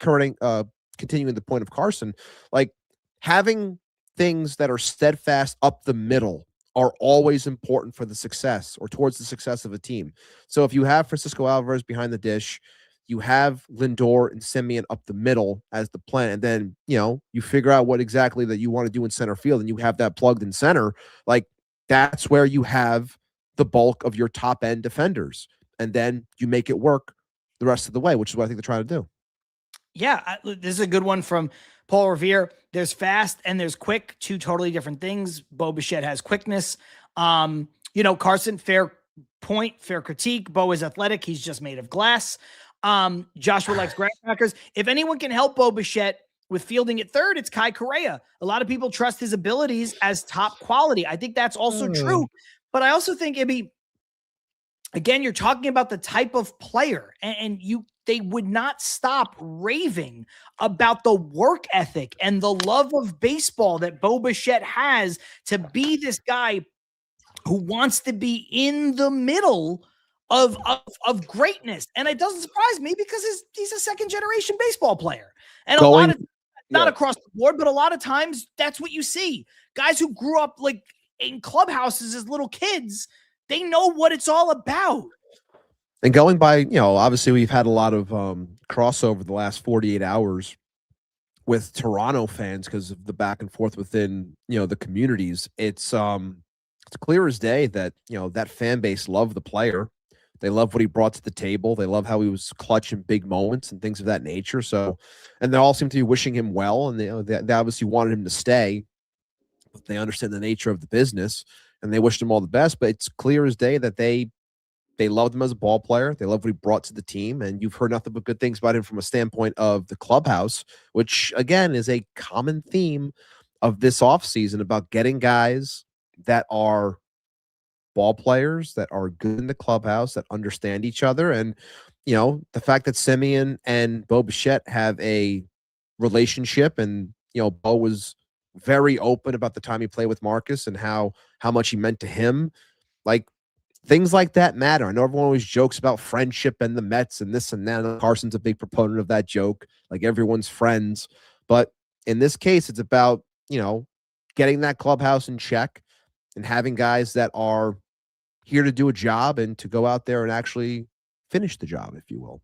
continuing the point of Carson, like having things that are steadfast up the middle are always important for the success or towards the success of a team. So if you have Francisco Alvarez behind the dish, you have Lindor and Semien up the middle as the plan, and then you figure out what exactly that you want to do in center field, and you have that plugged in center. Like that's where you have the bulk of your top end defenders, and then you make it work the rest of the way, which is what I think they're trying to do. Yeah, this is a good one from Paul Revere. There's fast and there's quick, two totally different things. Bo Bichette has quickness. Carson, fair point, fair critique. Bo is athletic. He's just made of glass. Joshua likes grasscrackers. If anyone can help Bo Bichette with fielding at third, it's Kai Correa. A lot of people trust his abilities as top quality. I think that's also true. But I also think again, you're talking about the type of player, and they would not stop raving about the work ethic and the love of baseball that Bo Bichette has to be this guy who wants to be in the middle of greatness. And it doesn't surprise me because he's a second generation baseball player. And a lot of, not across the board, but a lot of times that's what you see. Guys who grew up like in clubhouses as little kids, they know what it's all about. And going by, obviously we've had a lot of crossover the last 48 hours with Toronto fans because of the back and forth within, the communities. It's clear as day that, that fan base loved the player. They love what he brought to the table. They love how he was clutch in big moments and things of that nature. So, and they all seem to be wishing him well. And they obviously wanted him to stay, but they understand the nature of the business and they wished him all the best. But it's clear as day that they loved him as a ball player. They love what he brought to the team. And you've heard nothing but good things about him from a standpoint of the clubhouse, which again is a common theme of this offseason about getting guys that are ball players, that are good in the clubhouse, that understand each other. And, the fact that Semien and Bo Bichette have a relationship, and, Bo was very open about the time he played with Marcus and how much he meant to him. Like, things like that matter. I know everyone always jokes about friendship and the Mets and this and that. Carson's a big proponent of that joke. Like, everyone's friends. But in this case, it's about, getting that clubhouse in check and having guys that are here to do a job and to go out there and actually finish the job, if you will.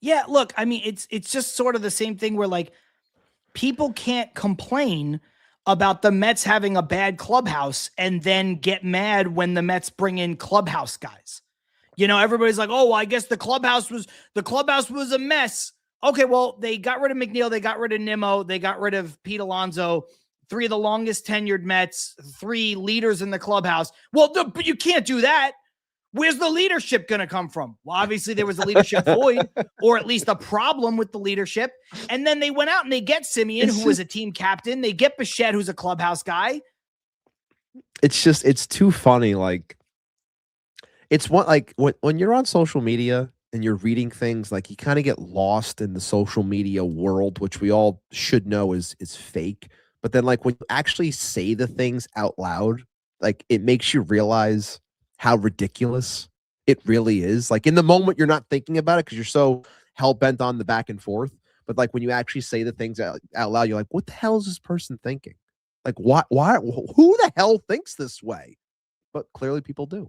Yeah, look, I mean, it's just sort of the same thing where like people can't complain about the Mets having a bad clubhouse and then get mad when the Mets bring in clubhouse guys. Everybody's like, oh, well, I guess the clubhouse was a mess. Okay, well, they got rid of McNeil, they got rid of Nimmo, they got rid of Pete Alonso, three of the longest tenured Mets, three leaders in the clubhouse. Well, but you can't do that. Where's the leadership going to come from? Well, obviously there was a leadership void, or at least a problem with the leadership. And then they went out and they get Semien, who was a team captain. They get Bichette, who's a clubhouse guy. It's too funny. Like, it's when you're on social media and you're reading things, like you kind of get lost in the social media world, which we all should know is fake. But then like when you actually say the things out loud, like it makes you realize how ridiculous it really is. Like in the moment, you're not thinking about it because you're so hell bent on the back and forth. But like when you actually say the things out loud, you're like, what the hell is this person thinking? Like, why, who the hell thinks this way? But clearly people do.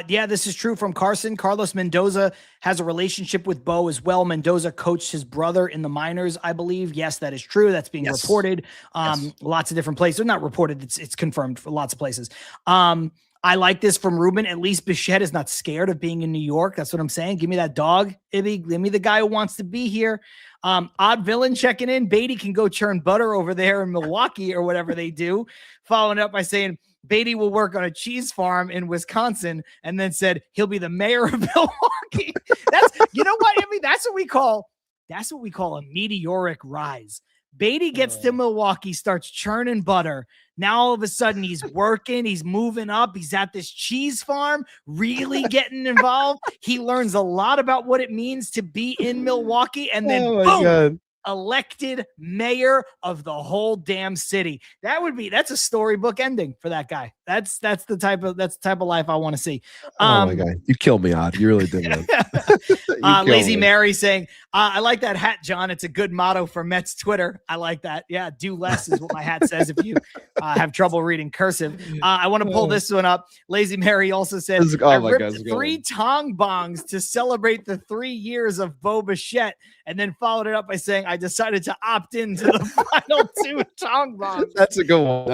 Yeah, this is true from Carson. Carlos Mendoza has a relationship with Bo as well. Mendoza coached his brother in the minors, I believe. Yes, that is true. That's being reported. Lots of different places. Not reported. It's confirmed for lots of places. I like this from Ruben. At least Bichette is not scared of being in New York. That's what I'm saying. Give me that dog, Ibby. Give me the guy who wants to be here. Odd Villain checking in. Beatty can go churn butter over there in Milwaukee or whatever they do. Following up by saying Beatty will work on a cheese farm in Wisconsin, and then said he'll be the mayor of Milwaukee. That's, you know what, Ibby? That's what we call a meteoric rise. Beatty gets to Milwaukee, starts churning butter. Now all of a sudden he's working, he's moving up, he's at this cheese farm, really getting involved. He learns a lot about what it means to be in Milwaukee, and then boom, God. elected mayor of the whole damn city. That's a storybook ending for that guy. That's the type of life I want to see. Oh my God, you killed me, Odd. You really did, man. Lazy Mary saying, I like that hat, John. It's a good motto for Mets Twitter. I like that. Yeah, do less is what my hat says if you have trouble reading cursive. I want to pull this one up. Lazy Mary also said, I ripped 3 tong bongs to celebrate the 3 years of Bo Bichette, and then followed it up by saying, I decided to opt into the final 2 tong bongs. That's a good one.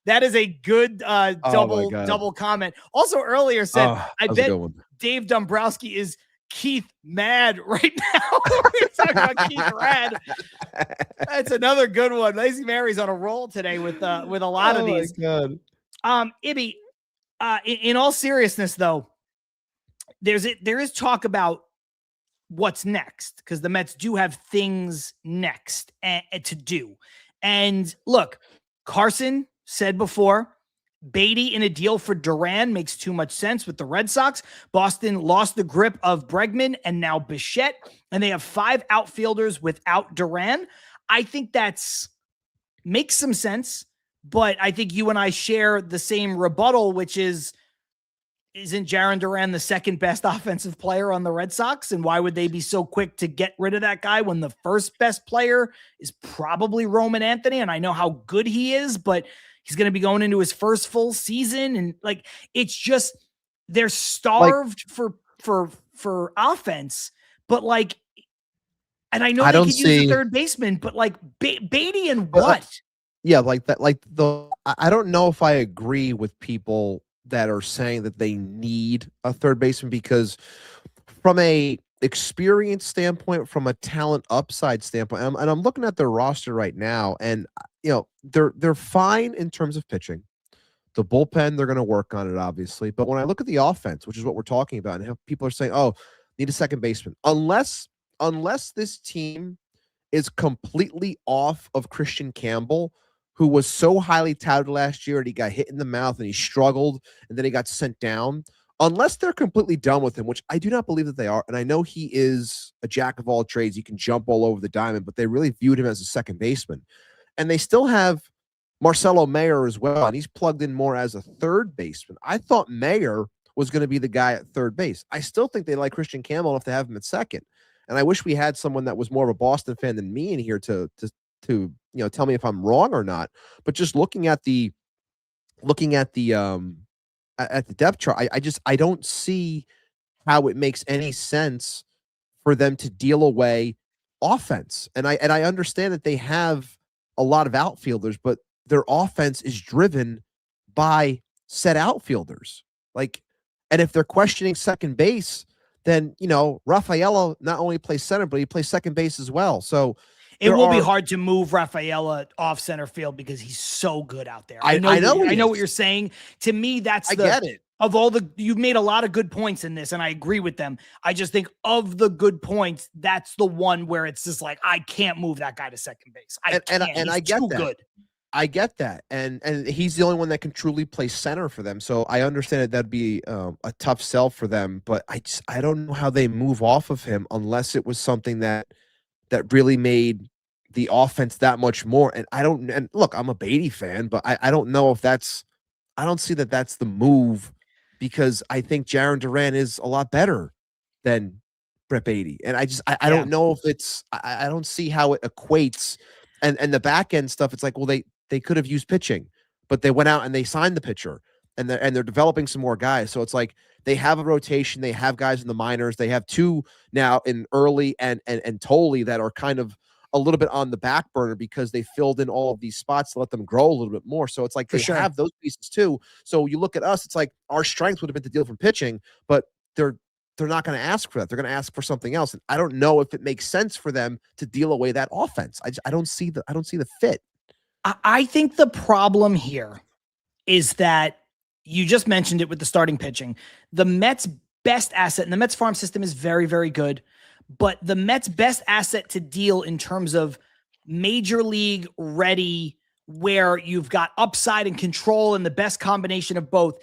That is a good double comment. Also earlier said, I bet Dave Dombrowski is Keith mad right now. We're talking about Keith Rad. That's another good one. Lazy Mary's on a roll today with a lot of these. God. Ibby, in all seriousness though, there is talk about what's next, because the Mets do have things next to do. And look, Carson said before, Beatty in a deal for Duran makes too much sense with the Red Sox. Boston lost the grip of Bregman and now Bichette, and they have 5 outfielders without Duran. I think makes some sense, but I think you and I share the same rebuttal, which isn't Jarren Duran the second best offensive player on the Red Sox? And why would they be so quick to get rid of that guy when the first best player is probably Roman Anthony? And I know how good he is, but he's going to be going into his first full season. And like, it's just, they're starved for offense, but like, and I know they could use a third baseman, but like Beatty and what? Yeah. Like that, I don't know if I agree with people that are saying that they need a third baseman, because from a experience standpoint, from a talent upside standpoint, and I'm looking at their roster right now, and they're fine in terms of pitching. The bullpen, they're going to work on it, obviously. But when I look at the offense, which is what we're talking about, and people are saying, "Oh, need a second baseman," unless this team is completely off of Christian Campbell, who was so highly touted last year, and he got hit in the mouth and he struggled and then he got sent down. Unless they're completely done with him, which I do not believe that they are. And I know he is a jack of all trades. He can jump all over the diamond, but they really viewed him as a second baseman. And they still have Marcelo Mayer as well, and he's plugged in more as a third baseman. I thought Mayer was going to be the guy at third base. I still think they like Christian Campbell enough to have him at second. And I wish we had someone that was more of a Boston fan than me in here to tell me if I'm wrong or not. But just looking at the depth chart, I don't see how it makes any sense for them to deal away offense. And I understand that they have a lot of outfielders, but their offense is driven by set outfielders. And if they're questioning second base, then Rafaela not only plays center, but he plays second base as well. So it will be hard to move Rafaela off center field because he's so good out there. I know what you're saying. To me, I get it. You've made a lot of good points in this, and I agree with them. I just think of the good points, that's the one where it's just like, I can't move that guy to second base. I get that. Good. I get that. And he's the only one that can truly play center for them. So I understand that'd be a tough sell for them, but I don't know how they move off of him unless it was something that really made the offense that much more. And look, I'm a Beatty fan, but I don't know if I don't see that that's the move, because I think Jarren Duran is a lot better than Brett Beatty. And I don't know if I don't see how it equates. And the back end stuff, it's like, well, they could have used pitching, but they went out and they signed the pitcher, and they're developing some more guys. So it's like they have a rotation. They have guys in the minors. They have 2 now in Early and Tolley that are kind of a little bit on the back burner because they filled in all of these spots to let them grow a little bit more. So it's like they have those pieces too. So you look at us, it's like our strength would have been to deal from pitching, but they're not going to ask for that. They're going to ask for something else. And I don't know if it makes sense for them to deal away that offense. I don't see the fit. I think the problem here is that you just mentioned it with the starting pitching. The Mets' best asset, and the Mets farm system is very, very good, but the Mets' best asset to deal in terms of major league ready, where you've got upside and control and the best combination of both,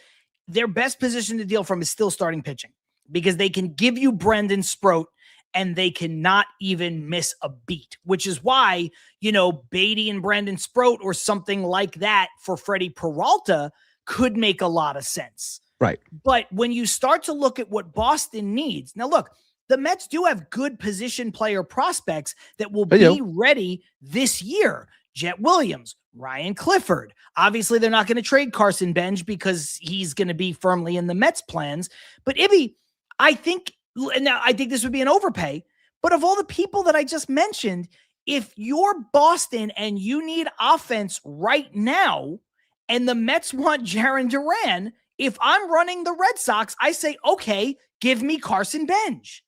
their best position to deal from is still starting pitching, because they can give you Brendan Sproat and they cannot even miss a beat, which is why, Beatty and Brendan Sproat or something like that for Freddie Peralta could make a lot of sense. Right. But when you start to look at what Boston needs, now look, the Mets do have good position player prospects that will be ready this year. Jet Williams, Ryan Clifford. Obviously, they're not going to trade Carson Benj because he's going to be firmly in the Mets plans. But Ibby, I think this would be an overpay. But of all the people that I just mentioned, if you're Boston and you need offense right now, and the Mets want Jarren Duran, if I'm running the Red Sox, I say, okay, give me Carson Benj.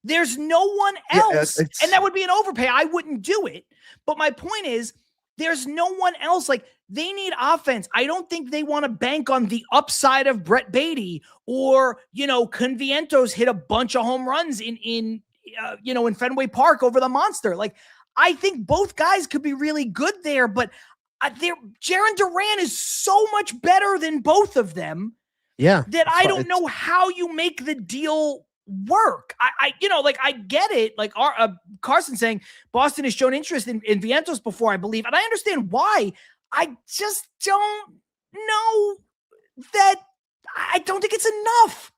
There's no one else. And that would be an overpay. I wouldn't do it. But my point is, there's no one else. Like, they need offense. I don't think they want to bank on the upside of Brett Beatty or, Convientos hit a bunch of home runs in Fenway Park over the Monster. Like, I think both guys could be really good there, but Jarren Duran is so much better than both of them. Yeah. That I don't know how you make the deal work. I get it. Like Carson saying Boston has shown interest in Vientos before, I believe. And I understand why. I just don't know that. I don't think it's enough.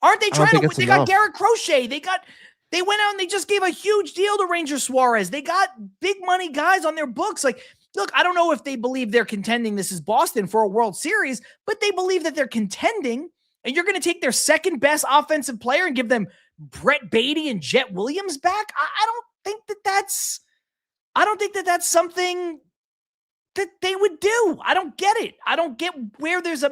Aren't they trying to? They got Garrett Crochet. They went out and they just gave a huge deal to Ranger Suarez. They got big money guys on their books. Like, look, I don't know if they believe they're contending. This is Boston for a World Series, but they believe that they're contending. And you're going to take their second best offensive player and give them Brett Beatty and Jet Williams back? I don't think that that's something that they would do. I don't get it. I don't get where there's I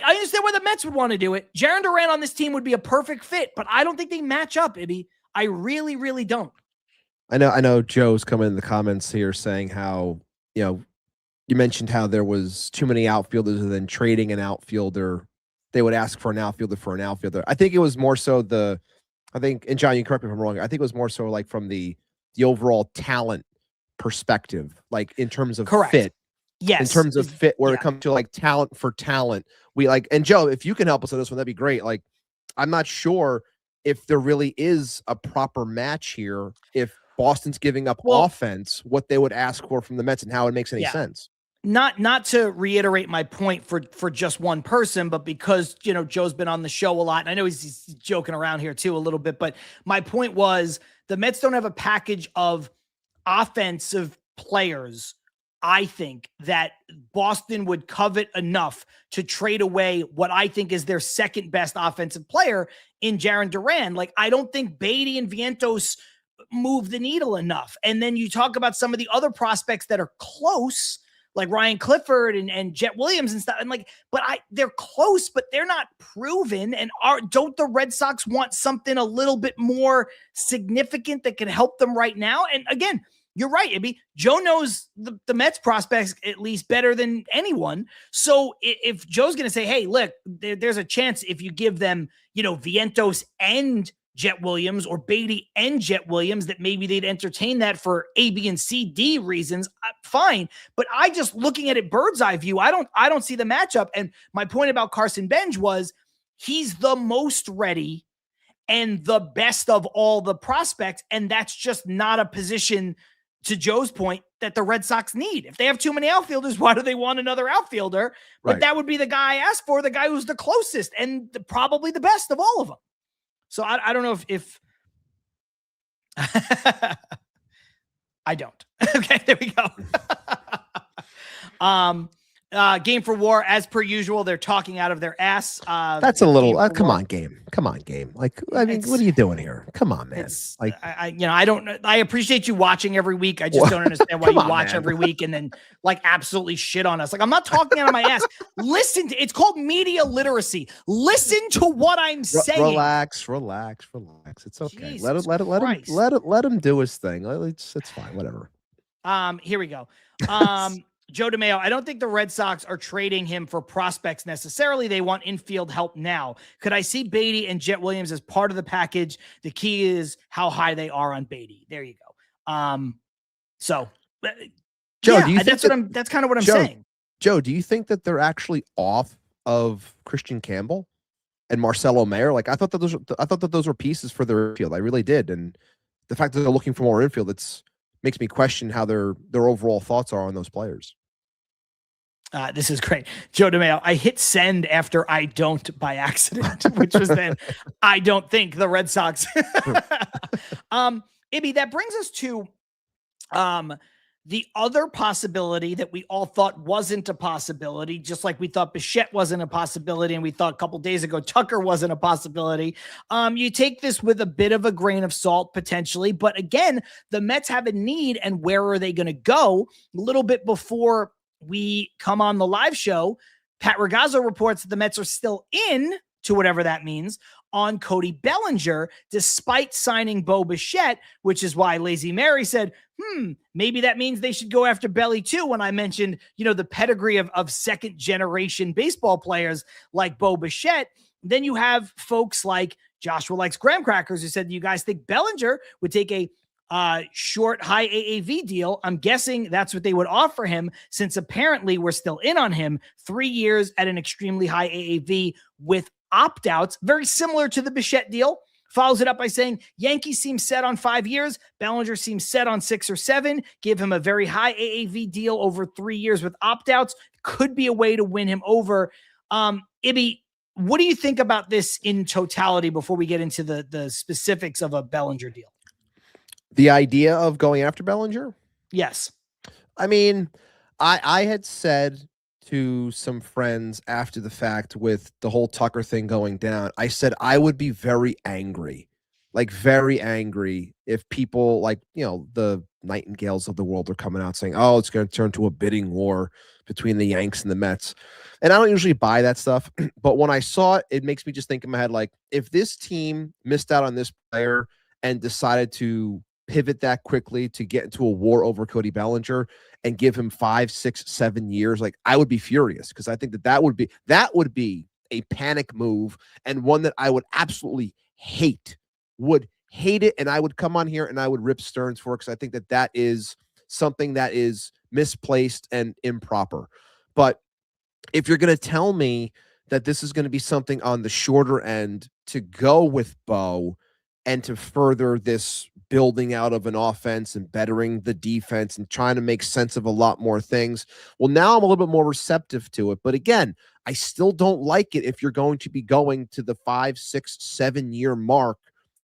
understand where the Mets would want to do it. Jarren Duran on this team would be a perfect fit, but I don't think they match up, Ibby. I really, really don't. I know Joe's coming in the comments here saying how, you mentioned how there was too many outfielders and then trading an outfielder. They would ask for an outfielder. I think it was more so and John, you correct me if I'm wrong. I think it was more so like from the overall talent perspective, like in terms of fit. Yes. In terms of fit, where it comes to like talent for talent. And Joe, if you can help us on this one, that'd be great. Like, I'm not sure if there really is a proper match here. If Boston's giving up offense, what they would ask for from the Mets and how it makes any sense. Not to reiterate my point for just one person, but because, Joe's been on the show a lot, and I know he's joking around here too a little bit, but my point was the Mets don't have a package of offensive players, I think, that Boston would covet enough to trade away what I think is their second best offensive player in Jarren Duran. Like, I don't think Beatty and Vientos move the needle enough. And then you talk about some of the other prospects that are close, like Ryan Clifford and Jet Williams and stuff. And they're close, but they're not proven. And don't the Red Sox want something a little bit more significant that can help them right now? And again, you're right, Ibby. Joe knows the Mets prospects at least better than anyone. So if Joe's going to say, hey, look, there's a chance if you give them, Vientos and Jet Williams or Beatty and Jet Williams, that maybe they'd entertain that for A, B, and C, D reasons. Fine. But I just looking at it bird's eye view, I don't see the matchup. And my point about Carson Benj was he's the most ready and the best of all the prospects. And that's just not a position, to Joe's point, that the Red Sox need. If they have too many outfielders, why do they want another outfielder? But that would be the guy I asked for, the guy who's the closest and probably the best of all of them. So I don't know if I don't. Okay, there we go. Game for War, as per usual, they're talking out of their ass. That's a little. Come on, game. Like, I mean, what are you doing here? Come on, man. Like, I don't. I appreciate you watching every week. I just don't understand why you watch every week and then absolutely shit on us. Like, I'm not talking out of my ass. Listen to. It's called media literacy. Listen to what I'm saying. Relax. It's okay. Jesus let him do his thing. It's fine. Whatever. Here we go. Joe DeMayo, I don't think the Red Sox are trading him for prospects necessarily. They want infield help now. Could I see Beatty and Jet Williams as part of the package? The key is how high they are on Beatty. There you go. So, Joe, yeah, do you think that's kind of what I'm Joe, saying. Joe, do you think That's kind of what I'm Joe, saying. Joe, do you think that they're actually off of Christian Campbell and Marcelo Mayer? Like I thought that those were pieces for their infield. I really did. And the fact that they're looking for more infield, makes me question how their overall thoughts are on those players. This is great. Joe DeMeo, I hit send after I don't by accident, which was then I don't think the Red Sox. Ibby, that brings us to the other possibility that we all thought wasn't a possibility, just like we thought Bichette wasn't a possibility, and we thought a couple days ago Tucker wasn't a possibility. You take this with a bit of a grain of salt, potentially, but again, the Mets have a need, and where are they going to go? A little bit before we come on the live show, Pat Ragazzo reports that the Mets are still in, to whatever that means, on Cody Bellinger, despite signing Bo Bichette, which is why Lazy Mary said, maybe that means they should go after Belly too. When I mentioned, the pedigree of second generation baseball players like Bo Bichette, then you have folks like Joshua Likes Graham Crackers who said, you guys think Bellinger would take a short, high AAV deal? I'm guessing that's what they would offer him, since apparently we're still in on him. 3 years at an extremely high AAV with opt-outs, very similar to the Bichette deal. Follows it up by saying, Yankees seem set on 5 years. Bellinger seems set on 6 or 7. Give him a very high AAV deal over 3 years with opt-outs. Could be a way to win him over. Ibby, what do you think about this in totality before we get into the specifics of a Bellinger deal? The idea of going after Bellinger? Yes. I mean, I had said to some friends after the fact with the whole Tucker thing going down, I said I would be very angry, if people like, the Nightingales of the world are coming out saying, oh, it's going to turn to a bidding war between the Yanks and the Mets. And I don't usually buy that stuff, but when I saw it, it makes me just think in my head, like, if this team missed out on this player and decided to pivot that quickly to get into a war over Cody Bellinger and give him 5, 6, 7 years, like, I would be furious, because I think that would be a panic move, and one that I would absolutely hate it. And I would come on here and I would rip Stearns for it, because I think that is something that is misplaced and improper. But if you're going to tell me that this is going to be something on the shorter end to go with Bo and to further this building out of an offense and bettering the defense and trying to make sense of a lot more things, well, now I'm a little bit more receptive to it. But again, I still don't like it if you're going to be going to the 5, 6, 7 year mark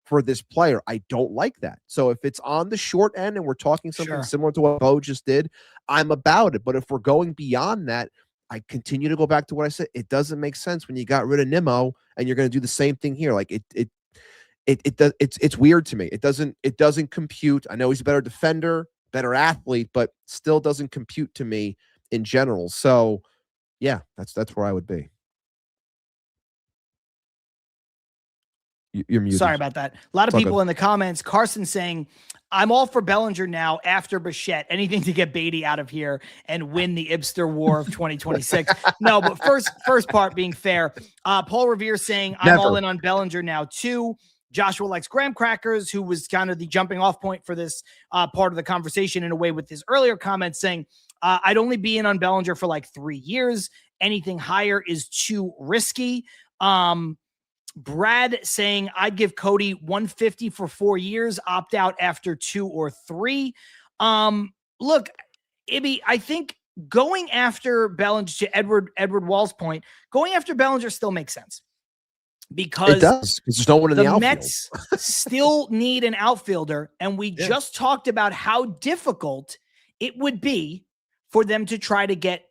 for this player. I don't like that. So if it's on the short end and we're talking something similar to what Bo just did, I'm about it. But if we're going beyond that, I continue to go back to what I said. It doesn't make sense when you got rid of Nimmo and you're going to do the same thing here. Like it's weird to me. It doesn't compute. I know he's a better defender, better athlete, but still doesn't compute to me in general. So yeah, that's where I would be. You're muted. Sorry about that. A lot of people in the comments. Carson saying, I'm all for Bellinger now after Bichette. Anything to get Beatty out of here and win the Ibster War of 2026. No, but first part being fair. Paul Revere saying, I'm all in on Bellinger now too. Joshua Likes Graham Crackers, who was kind of the jumping off point for this part of the conversation in a way with his earlier comments, saying, I'd only be in on Bellinger for like 3 years. Anything higher is too risky. Brad saying, I'd give Cody 150 for 4 years, opt out after 2 or 3. Look, Ibby, I think going after Bellinger, to Edward Wall's point, going after Bellinger still makes sense. Because it does, because there's no one in the outfield. Mets still need an outfielder, and we just talked about how difficult it would be for them to try to get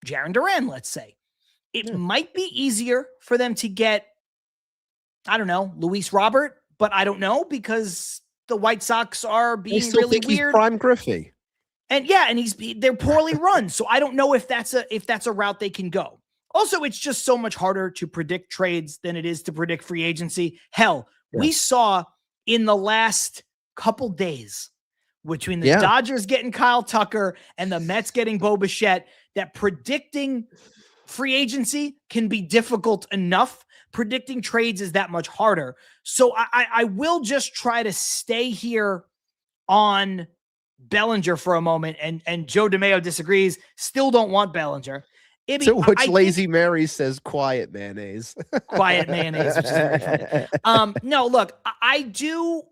Jarren Duran, let's say. It might be easier for them to get, I don't know, Luis Robert, but I don't know, because the White Sox are being really weird. He's prime Griffey. And they're poorly run. So I don't know if that's a route they can go. Also, it's just so much harder to predict trades than it is to predict free agency. Hell, we saw in the last couple days between the Dodgers getting Kyle Tucker and the Mets getting Bo Bichette that predicting free agency can be difficult enough. Predicting trades is that much harder. So I will just try to stay here on Bellinger for a moment, and Joe DeMayo disagrees. Still don't want Bellinger. Ibby, To which I Lazy think, Mary says quiet mayonnaise. quiet mayonnaise, which is very funny. No, look, I do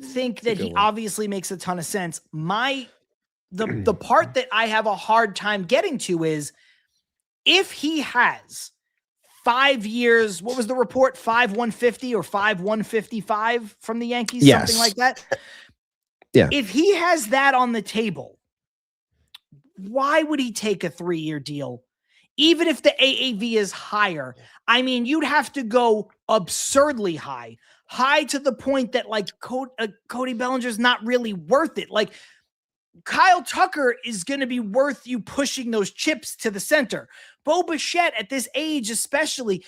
think that good he one. obviously makes a ton of sense. The part that I have a hard time getting to is if he has 5 years, what was the report? 5/150 or 5/155 from the Yankees, something like that. Yeah. If he has that on the table, why would he take a 3-year deal? Even if the AAV is higher, I mean, you'd have to go absurdly high to the point that like Cody Bellinger's not really worth it. Like Kyle Tucker is going to be worth you pushing those chips to the center. Bo Bichette at this age, especially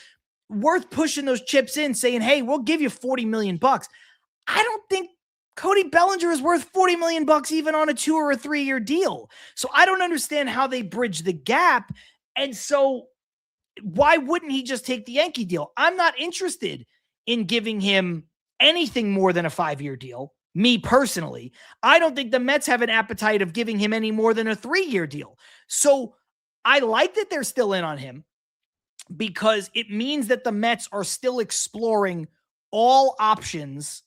worth pushing those chips in, saying, hey, we'll give you $40 million. I don't think Cody Bellinger is worth $40 million even on a 2 or a 3-year deal. So I don't understand how they bridge the gap. And so why wouldn't he just take the Yankee deal? I'm not interested in giving him anything more than a 5-year deal. Me personally, I don't think the Mets have an appetite of giving him any more than a 3-year deal. So I like that they're still in on him because it means that the Mets are still exploring all options,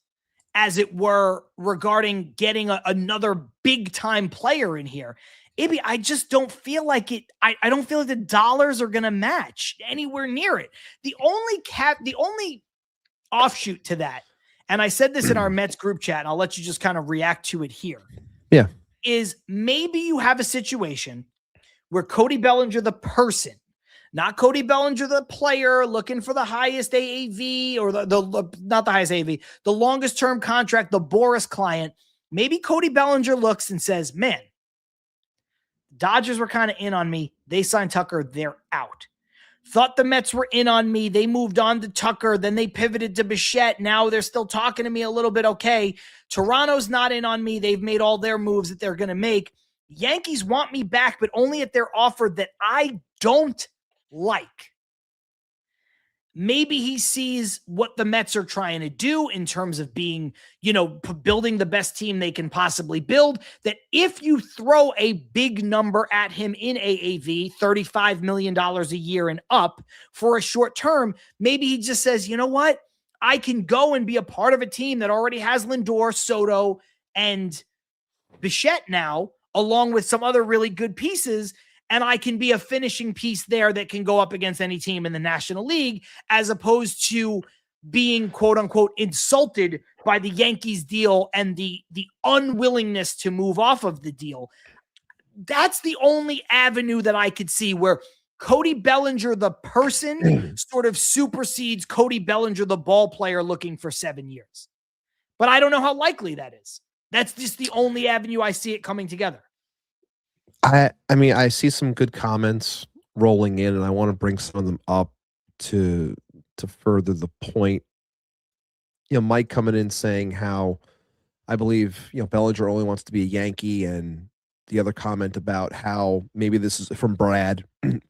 as it were, regarding getting another big time player in here. Ibby, I just don't feel like it. I don't feel like the dollars are going to match anywhere near it. The only offshoot to that, and I said this in our Mets group chat, and I'll let you just kind of react to it here. Yeah. Is maybe you have a situation where Cody Bellinger, the person, not Cody Bellinger, the player looking for the highest AAV or the not the highest AAV, the longest term contract, the Boris client. Maybe Cody Bellinger looks and says, man, Dodgers were kind of in on me. They signed Tucker. They're out. Thought the Mets were in on me. They moved on to Tucker. Then they pivoted to Bichette. Now they're still talking to me a little bit. Okay. Toronto's not in on me. They've made all their moves that they're going to make. Yankees want me back, but only at their offer that I don't like. Maybe he sees what the Mets are trying to do in terms of being, building the best team they can possibly build, that if you throw a big number at him in AAV, $35 million a year and up for a short term, maybe he just says, you know what? I can go and be a part of a team that already has Lindor, Soto, and Bichette now, along with some other really good pieces, and I can be a finishing piece there that can go up against any team in the National League, as opposed to being, quote unquote, insulted by the Yankees deal and the unwillingness to move off of the deal. That's the only avenue that I could see where Cody Bellinger, the person, sort of supersedes Cody Bellinger, the ball player looking for 7 years. But I don't know how likely that is. That's just the only avenue I see it coming together. I mean, I see some good comments rolling in, and I want to bring some of them up to further the point. Mike coming in saying how I believe, Bellinger only wants to be a Yankee, and the other comment about how maybe this is from Brad.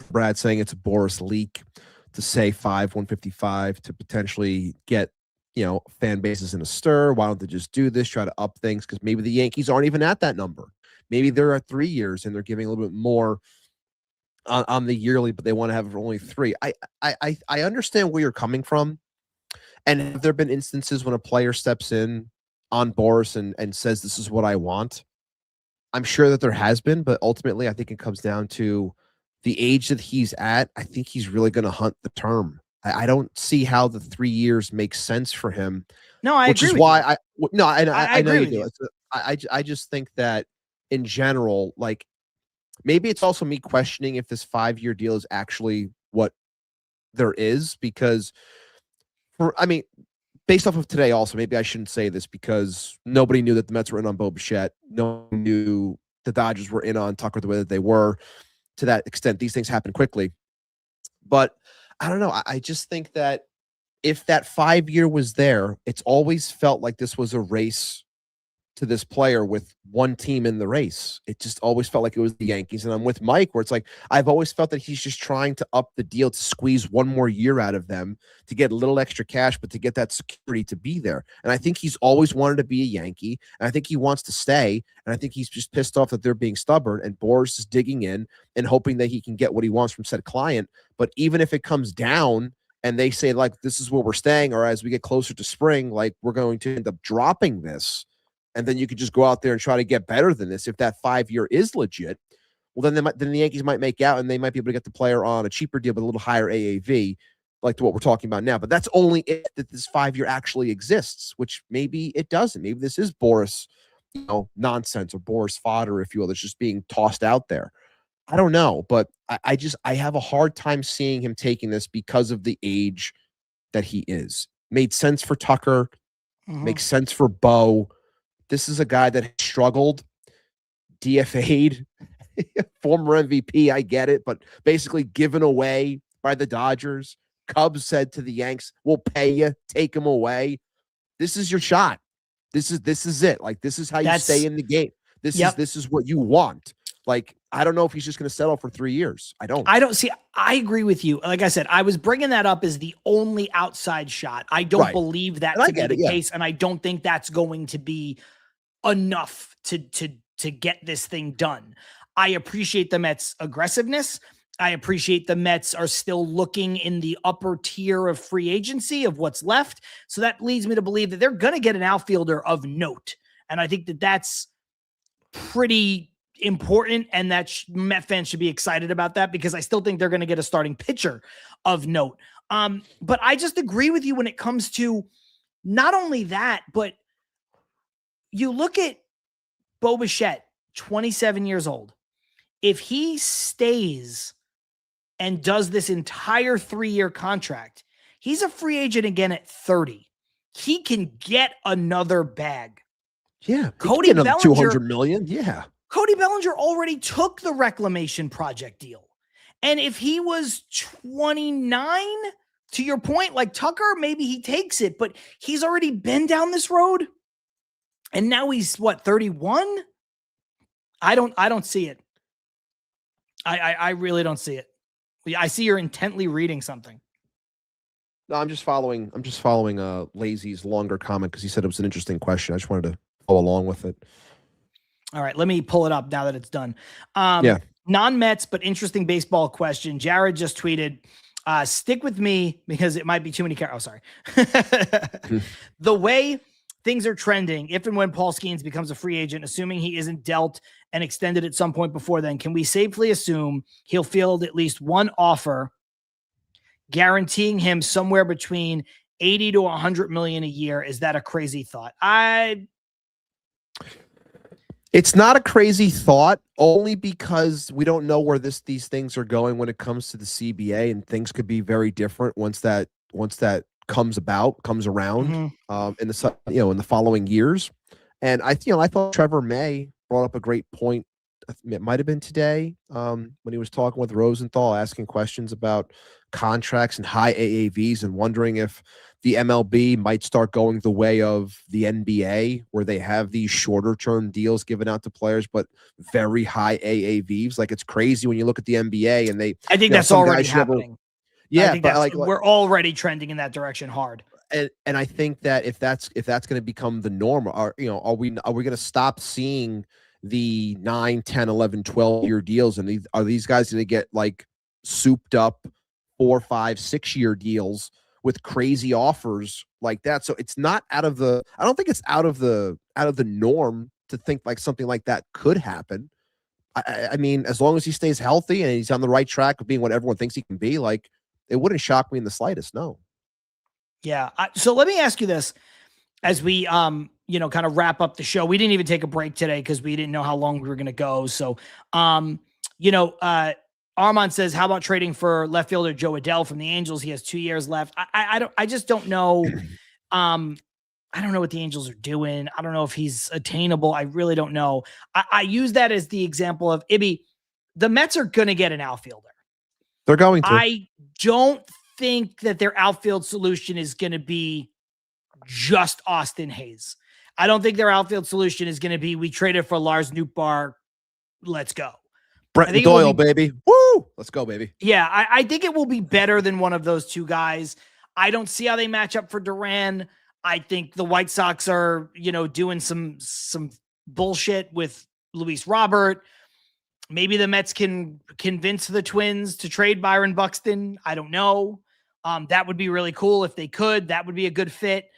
Brad saying it's a Boris leak to say 5/155 to potentially get, fan bases in a stir. Why don't they just do this, try to up things? Because maybe the Yankees aren't even at that number. Maybe they're at 3 years and they're giving a little bit more on the yearly, but they want to have only 3. I understand where you're coming from. And have there been instances when a player steps in on Boris and says, this is what I want? I'm sure that there has been, but ultimately I think it comes down to the age that he's at. I think he's really going to hunt the term. I don't see how the 3 years makes sense for him. No, I which agree is with why you. I know agree you with do. I just think that in general, like maybe it's also me questioning if this 5-year deal is actually what there is, because based off of today also, maybe I shouldn't say this because nobody knew that the Mets were in on Bo Bichette. No one knew the Dodgers were in on Tucker the way that they were. To that extent, these things happen quickly. But I don't know. I just think that if that 5-year was there, it's always felt like this was a race to this player with one team in the race. It just always felt like it was the Yankees. And I'm with Mike, where it's like, I've always felt that he's just trying to up the deal to squeeze one more year out of them to get a little extra cash, but to get that security to be there. And I think he's always wanted to be a Yankee. And I think he wants to stay. And I think he's just pissed off that they're being stubborn. And Boris is digging in and hoping that he can get what he wants from said client. But even if it comes down and they say, like, this is where we're staying, or as we get closer to spring, like, we're going to end up dropping this, and then you could just go out there and try to get better than this. If that 5-year is legit, well, then the Yankees might make out, and they might be able to get the player on a cheaper deal with a little higher AAV, like to what we're talking about now. But that's only if that this 5-year actually exists, which maybe it doesn't. Maybe this is Boris, nonsense, or Boris fodder, if you will, that's just being tossed out there. I don't know, but I have a hard time seeing him taking this because of the age that he is. Made sense for Tucker, makes sense for Bo. This is a guy that struggled, DFA'd, former MVP, I get it, but basically given away by the Dodgers. Cubs said to the Yanks, we'll pay you, take him away. This is your shot. This is it. Like, this is how you stay in the game. This is what you want. Like, I don't know if he's just going to settle for 3 years. I don't see. I agree with you. Like I said, I was bringing that up as the only outside shot. I don't believe that to be the case. And I don't think that's going to be enough to get this thing done. I appreciate the Mets' aggressiveness. I appreciate the Mets are still looking in the upper tier of free agency of what's left. So that leads me to believe that they're going to get an outfielder of note. And I think that that's pretty important, and that Met fans should be excited about that, because I still think they're going to get a starting pitcher of note. But I just agree with you when it comes to not only that, but you look at Bo Bichette, 27 years old. If he stays and does this entire 3-year contract, he's a free agent again at 30. He can get another bag. Yeah. Cody Bellinger, $200 million. Yeah. Cody Bellinger already took the reclamation project deal. And if he was 29, to your point, like Tucker, maybe he takes it, but he's already been down this road. And now he's 31? I don't see it. I really don't see it. I see you're intently reading something. No, I'm just following Lazy's longer comment because he said it was an interesting question. I just wanted to go along with it. All right, let me pull it up now that it's done. Non-Mets, but interesting baseball question. Jared just tweeted, stick with me because it might be too many characters. Oh, sorry. The way things are trending, if and when Paul Skeens becomes a free agent, assuming he isn't dealt and extended at some point before then, can we safely assume he'll field at least one offer guaranteeing him somewhere between 80 to 100 million a year? Is that a crazy thought? It's not a crazy thought, only because we don't know where these things are going when it comes to the CBA, and things could be very different once that comes around in the following years. And I thought Trevor May brought up a great point. It might have been today when he was talking with Rosenthal, asking questions about contracts and high AAVs, and wondering if the MLB might start going the way of the NBA, where they have these shorter term deals given out to players, but very high AAVs. Like, it's crazy when you look at the NBA, and I think that's already happening. We're already trending in that direction hard. And I think that if that's going to become the norm, are we going to stop seeing the 9, 10, 11, 12-year deals? And are these guys going to get like souped up 4, 5, 6-year deals with crazy offers like that? So it's not I don't think it's out of the norm to think like something like that could happen. I mean, as long as he stays healthy and he's on the right track of being what everyone thinks he can be, like, it wouldn't shock me in the slightest. No. Yeah. So let me ask you this as we, kind of wrap up the show. We didn't even take a break today because we didn't know how long we were going to go. So, Armand says, how about trading for left fielder Joe Adell from the Angels? He has 2 years left. I just don't know. I don't know what the Angels are doing. I don't know if he's attainable. I really don't know. I use that as the example of Ibby. The Mets are going to get an outfielder. They're going to. I don't think that their outfield solution is going to be just Austin Hayes. I don't think their outfield solution is going to be, we traded for Lars Nootbaar, let's go. Brenton Doyle, baby. Woo! Let's go, baby. Yeah, I think it will be better than one of those two guys. I don't see how they match up for Duran. I think the White Sox are, doing some bullshit with Luis Robert. Maybe the Mets can convince the Twins to trade Byron Buxton. I don't know. That would be really cool if they could. That would be a good fit.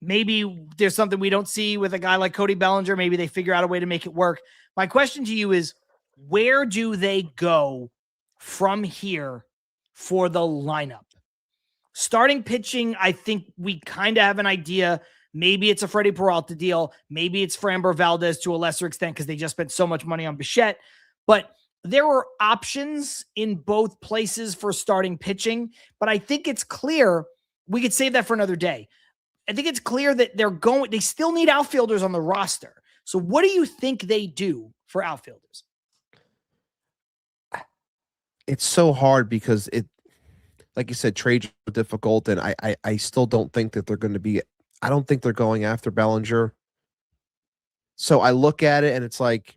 Maybe there's something we don't see with a guy like Cody Bellinger. Maybe they figure out a way to make it work. My question to you is, where do they go from here for the lineup? Starting pitching, I think we kind of have an idea. Maybe it's a Freddie Peralta deal. Maybe it's Framber Valdez to a lesser extent because they just spent so much money on Bichette. But there were options in both places for starting pitching. But I think it's clear, we could save that for another day. I think it's clear that they still need outfielders on the roster. So what do you think they do for outfielders? It's so hard because like you said, trades are difficult, and I still don't think that they're going to be. I don't think they're going after Bellinger. So I look at it, and it's like,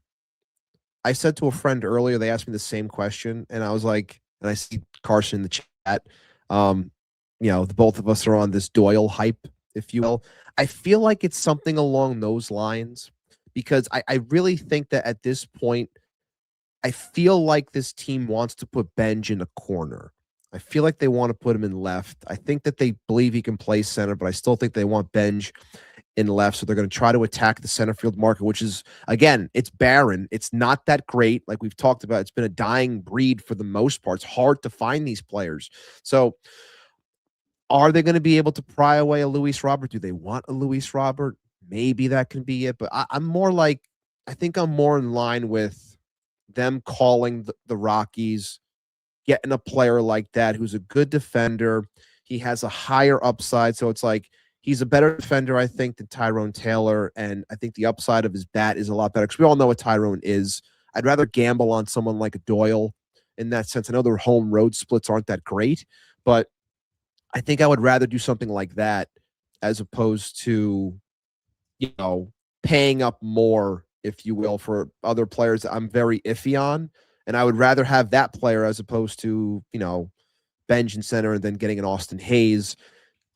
I said to a friend earlier, they asked me the same question, and I was like, and I see Carson in the chat. The both of us are on this Doyle hype, if you will. I feel like it's something along those lines because I really think that at this point, I feel like this team wants to put Benj in a corner. I feel like they want to put him in left. I think that they believe he can play center, but I still think they want Benj in left. So they're going to try to attack the center field market, which is, again, it's barren. It's not that great. Like we've talked about, it's been a dying breed for the most part. It's hard to find these players. So are they going to be able to pry away a Luis Robert? Do they want a Luis Robert? Maybe that can be it. But I'm more like, I think I'm more in line with them calling the Rockies, getting a player like that who's a good defender. He has a higher upside. So it's like he's a better defender, I think, than Tyrone Taylor. And I think the upside of his bat is a lot better because we all know what Tyrone is. I'd rather gamble on someone like a Doyle in that sense. I know their home road splits aren't that great, but I think I would rather do something like that as opposed to, paying up more, if you will, for other players that I'm very iffy on. And I would rather have that player as opposed to, Benj and center and then getting an Austin Hayes.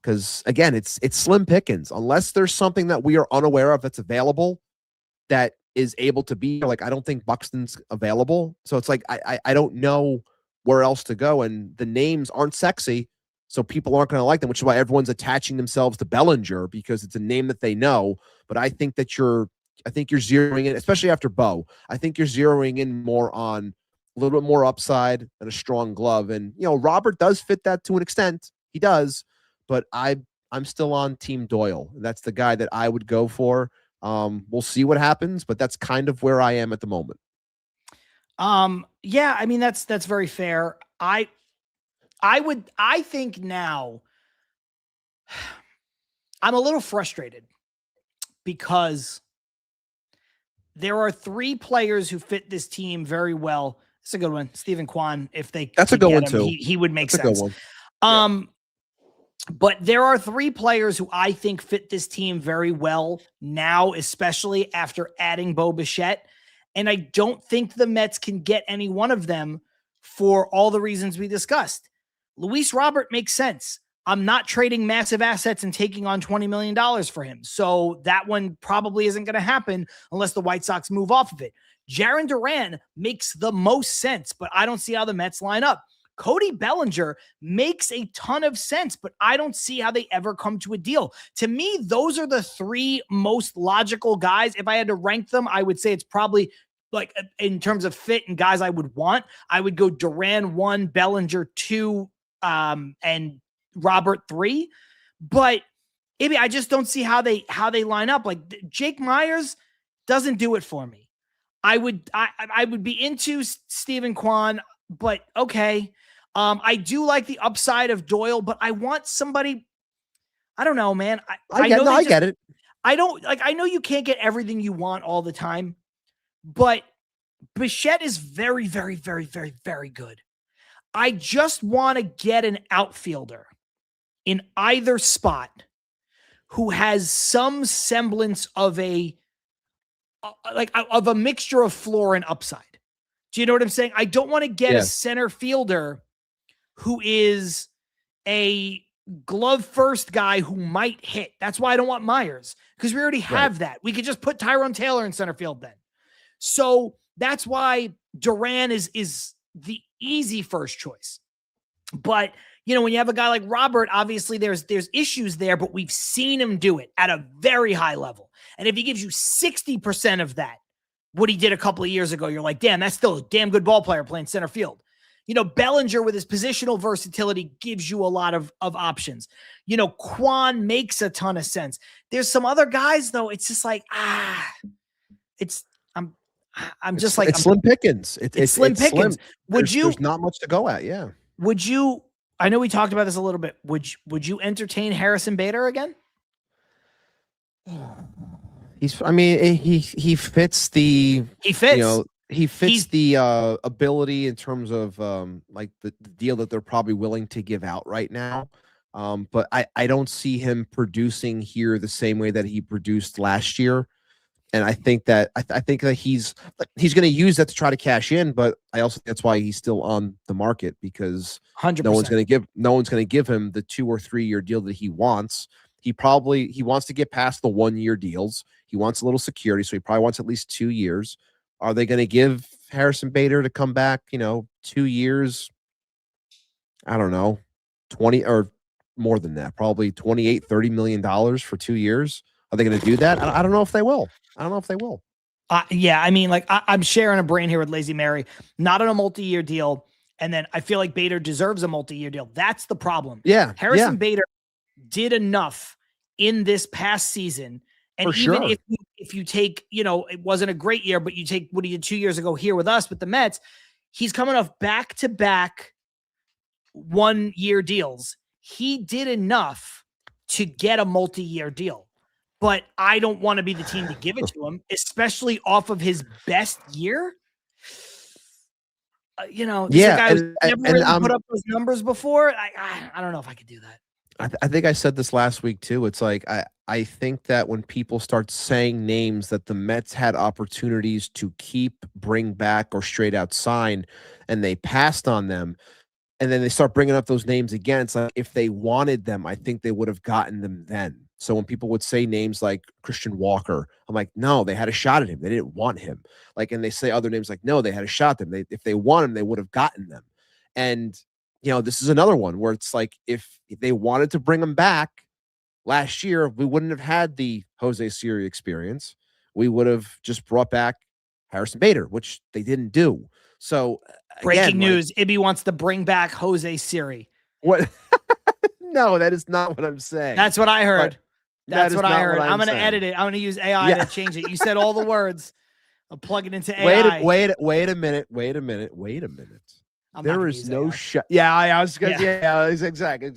Because, again, it's slim pickings. Unless there's something that we are unaware of that's available that is able to be, like, I don't think Buxton's available. So it's like I don't know where else to go. And the names aren't sexy, so people aren't going to like them, which is why everyone's attaching themselves to Bellinger because it's a name that they know. But I think that you're zeroing in, especially after Bo. I think you're zeroing in more on a little bit more upside and a strong glove. And, Robert does fit that to an extent. He does. But I'm still on Team Doyle. That's the guy that I would go for. We'll see what happens, but that's kind of where I am at the moment. Yeah, I mean, that's very fair. I think now I'm a little frustrated because there are three players who fit this team very well. It's a good one. Stephen Kwan, if they that's a good one too. He would make that's sense. A good one. But there are three players who I think fit this team very well now, especially after adding Bo Bichette. And I don't think the Mets can get any one of them for all the reasons we discussed. Luis Robert makes sense. I'm not trading massive assets and taking on $20 million for him. So that one probably isn't going to happen unless the White Sox move off of it. Jarren Duran makes the most sense, but I don't see how the Mets line up. Cody Bellinger makes a ton of sense, but I don't see how they ever come to a deal. To me, those are the three most logical guys. If I had to rank them, I would say it's probably, like, in terms of fit and guys I would want, I would go Duran 1, Bellinger 2, and Robert 3. But maybe I just don't see how they line up. Like, Jake Myers doesn't do it for me. I would be into Stephen Kwan, but okay. I do like the upside of Doyle, but I want somebody. I don't know, man. I get it. I know you can't get everything you want all the time, but Bichette is very, very, very, very, very good. I just want to get an outfielder in either spot who has some semblance of a mixture of floor and upside. Do you know what I'm saying? I don't want to get a center fielder who is a glove first guy who might hit. That's why I don't want Myers, because we already have that. We could just put Tyrone Taylor in center field then. So that's why Duran is the easy first choice. But when you have a guy like Robert, obviously there's issues there, but we've seen him do it at a very high level. And if he gives you 60% of that, what he did a couple of years ago, you're like, damn, that's still a damn good ball player playing center field. Bellinger with his positional versatility gives you a lot of options. Quan makes a ton of sense. There's some other guys though. It's just like, I'm slim pickings. It's slim pickings. Slim. There's not much to go at. Yeah. Would you, I know we talked about this a little bit. Would you entertain Harrison Bader again? He fits the, he fits the ability in terms of like the deal that they're probably willing to give out right now. But I don't see him producing here the same way that he produced last year. And I think that he's going to use that to try to cash in, but I also think that's why he's still on the market, because 100%. no one's going to give him the 2 or 3 year deal that he wants. He wants to get past the 1 year deals. He wants a little security, so he probably wants at least 2 years. Are they going to give Harrison Bader to come back, 2 years? I don't know, 20 or more than that, probably $28-30 million for 2 years. Are they going to do that? I don't know if they will. Yeah, I mean, like I'm sharing a brain here with Lazy Mary, not on a multi-year deal. And then I feel like Bader deserves a multi-year deal. That's the problem. Yeah. Harrison Bader did enough in this past season. And if you take, it wasn't a great year, but you take what he did 2 years ago here with us with the Mets, he's coming off back-to-back 1 year deals. He did enough to get a multi-year deal. But I don't want to be the team to give it to him, especially off of his best year. This is a guy who's never really put up those numbers before. I don't know if I could do that. I think I said this last week too. It's like I think that when people start saying names that the Mets had opportunities to keep, bring back, or straight out sign, and they passed on them, and then they start bringing up those names again, it's like if they wanted them, I think they would have gotten them then. So when people would say names like Christian Walker, I'm like, no, they had a shot at him. They didn't want him. Like, and they say other names like, no, they had a shot at him. If they want him, they would have gotten them. And, this is another one where it's like, if they wanted to bring him back last year, we wouldn't have had the Jose Siri experience. We would have just brought back Harrison Bader, which they didn't do. So breaking news, Ibby wants to bring back Jose Siri. What? No, that is not what I'm saying. That's what I heard. That's what I heard. I'm going to edit it. I'm going to use AI to change it. You said all the words. I'll plug it into AI. Wait a minute. There is no shot. Yeah, I was going to. Yeah, exactly.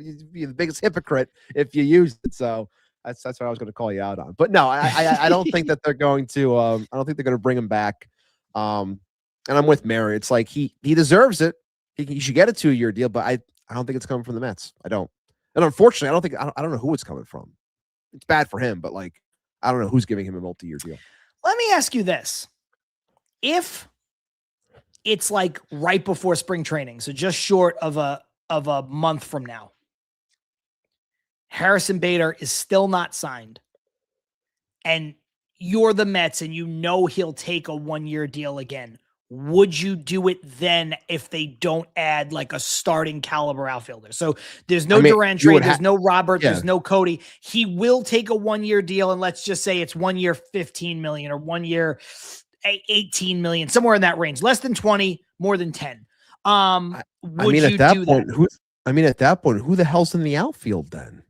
You'd be the biggest hypocrite if you used it. So that's what I was going to call you out on. But no, I don't think that they're going to. I don't think they're going to bring him back. And I'm with Mary. It's like he deserves it. He should get a 2 year deal. But I don't think it's coming from the Mets. I don't. And unfortunately, I don't know who it's coming from. It's bad for him, but like, I don't know who's giving him a multi-year deal. Let me ask you this. If it's like right before spring training, so just short of a month from now, Harrison Bader is still not signed, and you're the Mets and he'll take a 1 year deal again, would you do it then if they don't add like a starting caliber outfielder? So there's no Duran trade, there's no Robert, there's no Cody. He will take a 1 year deal, and let's just say it's 1 year $15 million or 1 year $18 million, somewhere in that range, less than 20, more than 10. Would you do that? At that point, who the hell's in the outfield then?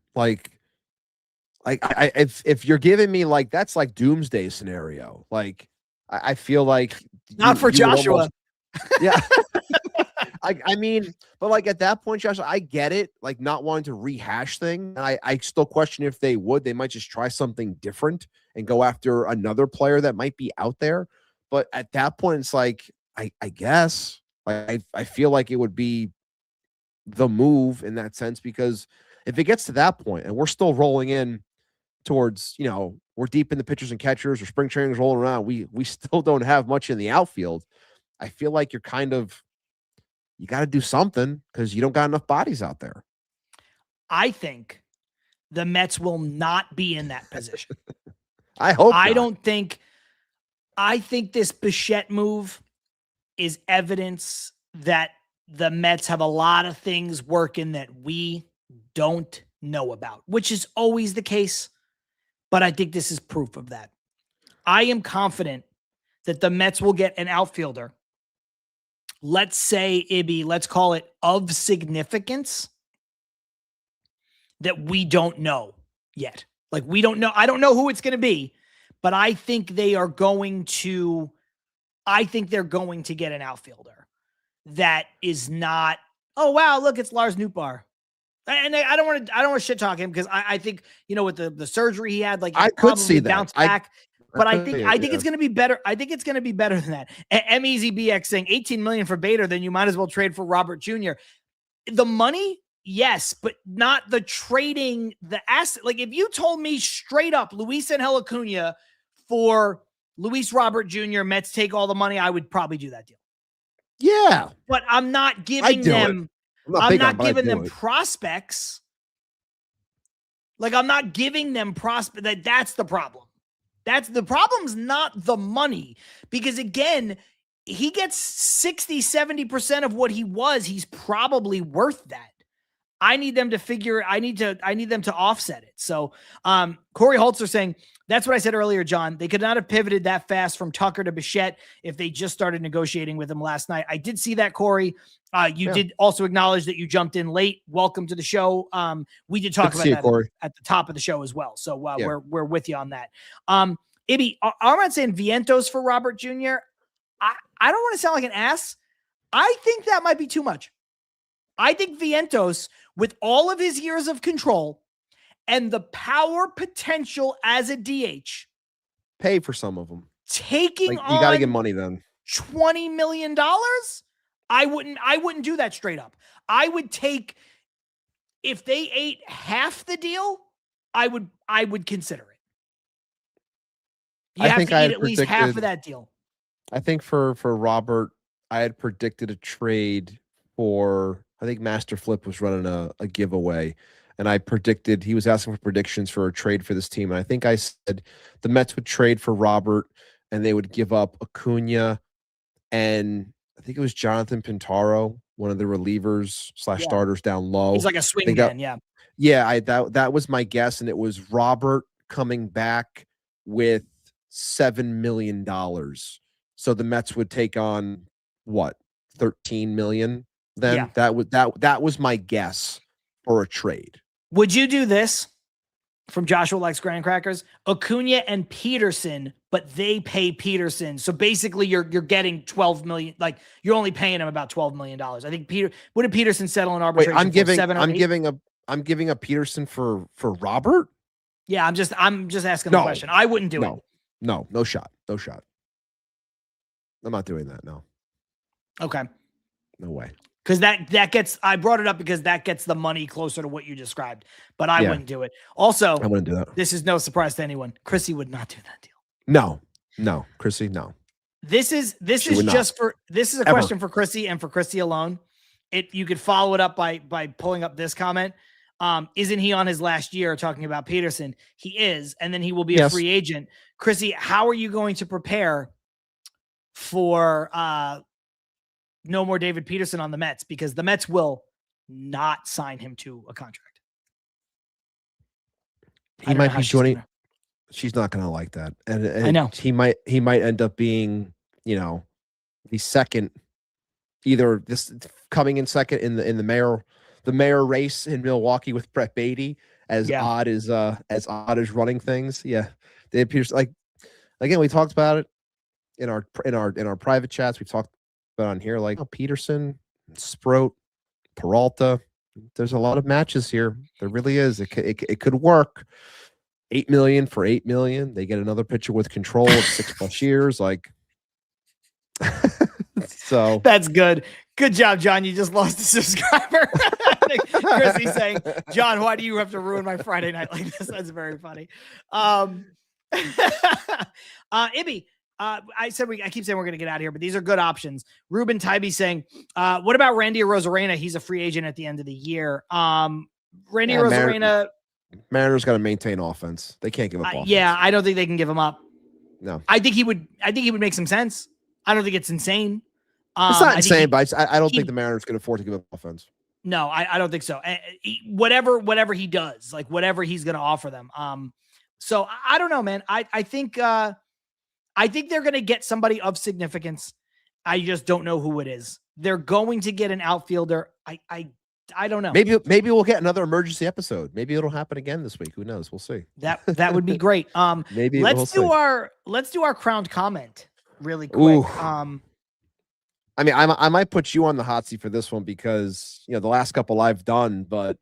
If you're giving me like that's like doomsday scenario, like I feel like not for Joshua. Yeah. But like at that point, Joshua, I get it, like not wanting to rehash thing. And I still question if they would. They might just try something different and go after another player that might be out there. But at that point, it's like, I guess like I feel like it would be the move in that sense, because if it gets to that point and we're still rolling in towards, we're deep in the pitchers and catchers or spring training's rolling around. We still don't have much in the outfield. I feel like you got to do something because you don't got enough bodies out there. I think the Mets will not be in that position. I hope I think this Bichette move is evidence that the Mets have a lot of things working that we don't know about, which is always the case. But I think this is proof of that. I am confident that the Mets will get an outfielder. Let's say, Ibby, let's call it of significance that we don't know yet. Like, we don't know. I don't know who it's going to be, but I think they're going to get an outfielder that is not, oh, wow, look, it's Lars Nootbaar. And I don't want to shit talk him because I think, with the surgery he had, like, I could see that bounce back. But I think it's going to be better. I think it's going to be better than that. MEZBX saying $18 million for Bader, then you might as well trade for Robert Jr. The money, yes, but not the trading the asset. Like, if you told me straight up Luis Angel Acuna for Luis Robert Jr., Mets take all the money, I would probably do that deal. Yeah, but I'm not giving them. I'm not giving them prospects. Like, I'm not giving them prospects. That's the problem. That's the problem's not the money, because again, he gets 60-70% of what he was. He's probably worth that. I need them to offset it. So Corey Holzer saying, that's what I said earlier, John. They could not have pivoted that fast from Tucker to Bichette if they just started negotiating with him last night. I did see that, Corey. You did also acknowledge that you jumped in late. Welcome to the show. We did talk about that at the top of the show as well. So we're with you on that. Ibby, I'm saying Vientos for Robert Jr. I don't want to sound like an ass. I think that might be too much. I think Vientos, with all of his years of control and the power potential as a DH, pay for some of them. Taking on, you got to get money then. $20 million. I wouldn't do that straight up. I would take, if they ate half the deal, I would consider it. You have to eat at least half of that deal. I think for Robert, I had predicted a trade for, I think Master Flip was running a giveaway, and I predicted, he was asking for predictions for a trade for this team. And I think I said the Mets would trade for Robert and they would give up Acuna, and I think it was Jonathan Pintaro, one of the relievers / starters down low. He's like a swing man. Yeah. That was my guess. And it was Robert coming back with $7 million. So the Mets would take on what, 13 million then? Yeah. That was my guess for a trade. Would you do this? From Joshua Likes Graham Crackers, Acuna and Peterson, but they pay Peterson. So basically you're getting 12 million. Like, you're only paying him about $12 million. I think what did Peterson settle in arbitration? Wait, I'm giving a Peterson for Robert. Yeah. I'm just asking the question. I wouldn't do it. No shot. I'm not doing that. No. Okay. No way. Because I brought it up because that gets the money closer to what you described, but I wouldn't do it. Also, I wouldn't do that. This is no surprise to anyone. Chrissy would not do that deal. No, Chrissy, no. This is a question for Chrissy and for Chrissy alone. You could follow it up by pulling up this comment. Isn't he on his last year, talking about Peterson? He is, and then he will be a free agent. Chrissy, how are you going to prepare for no more David Peterson on the Mets? Because the Mets will not sign him to a contract. He might be joining. She's not going to like that. And I know he might end up being, the second, either this coming in second in the mayor race in Milwaukee with Brett Beatty, as odd as running things. Yeah. David Peterson, like, again, we talked about it in our private chats. We talked about on here, like, Peterson, Sproat, Peralta. There's a lot of matches here. There really is. It could work. $8 million for $8 million. They get another pitcher with control of 6+ years. Like, So that's good. Good job, John. You just lost a subscriber. Chrissy saying, John, why do you have to ruin my Friday night like this? That's very funny. Ibby, I keep saying we're going to get out of here, but these are good options. Ruben Tybee saying, what about Randy Rosarena? He's a free agent at the end of the year. Randy Rosarena. Mariners got to maintain offense. They can't give up offense. Yeah, I don't think they can give him up. No. I think he would make some sense. I don't think it's insane. It's not insane, but I don't think the Mariners can afford to give up offense. No, I don't think so. Whatever he does, like whatever he's going to offer them. So I don't know, man. I think they're going to get somebody of significance. I just don't know who it is. They're going to get an outfielder. I don't know. Maybe we'll get another emergency episode. Maybe it'll happen again this week. Who knows? We'll see. That would be great. Maybe let's do our crowned comment really quick. Ooh. I mean, I might put you on the hot seat for this one because the last couple I've done, but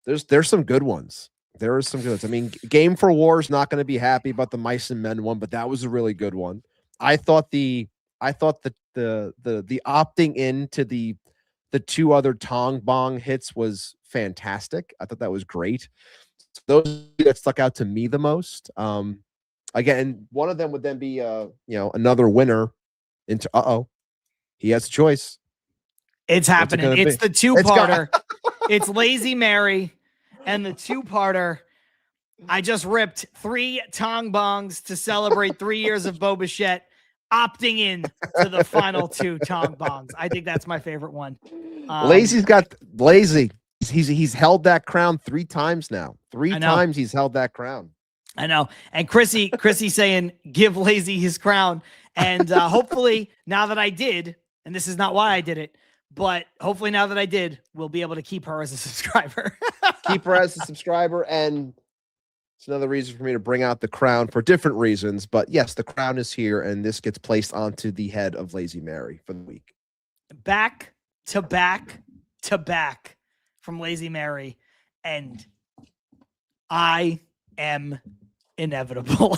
there's some good ones. There are some good ones. I mean, Game for War is not going to be happy about the Mice and Men one, but that was a really good one. I thought the opting into the two other Tong Bong hits was fantastic. I thought that was great. So those that stuck out to me the most. Again, one of them would then be another winner into he has a choice. It's happening. It's the two-parter. It's Lazy Mary and the two-parter. I just ripped 3 Tong Bongs to celebrate 3 years of Bichette opting in to the final 2 Tong Bongs. I think that's my favorite one. Lazy's got Lazy. He's held that crown 3 times now. 3 times he's held that crown. I know. And Chrissy saying, give Lazy his crown. And hopefully now that I did, and this is not why I did it, but hopefully now that I did, we'll be able to keep her as a subscriber. Keep her as a subscriber. And it's another reason for me to bring out the crown for different reasons. But yes, the crown is here, and this gets placed onto the head of Lazy Mary for the week. Back to back to back from Lazy Mary. And I am inevitable.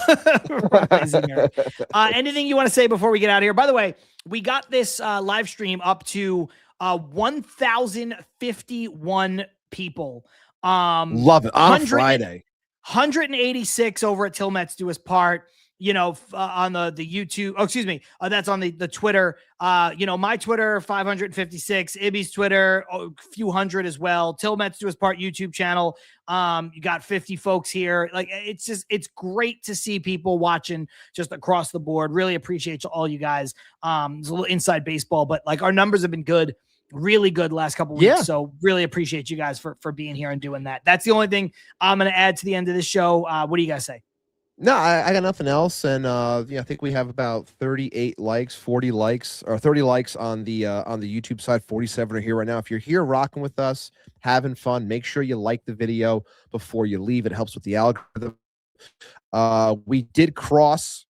Lazy Mary. Anything you want to say before we get out of here? By the way, we got this live stream up to 1,051 people. Love it. On Friday. 186 over at Till Mets Do Us Part. On the YouTube. Oh, excuse me. That's on the Twitter. My Twitter, 556. Ibby's Twitter, a few hundred as well. Till Mets Do Us Part YouTube channel. You got 50 folks here. Like, it's great to see people watching just across the board. Really appreciate all you guys. It's a little inside baseball, but like our numbers have been good. Really good last couple weeks. Yeah. So really appreciate you guys for being here and doing that. That's the only thing I'm going to add to the end of this show. What do you guys say? No, I got nothing else. And I think we have about 38 likes, 40 likes, or 30 likes on the YouTube side. 47 are here right now. If you're here rocking with us, having fun, make sure you like the video before you leave. It helps with the algorithm. We did cross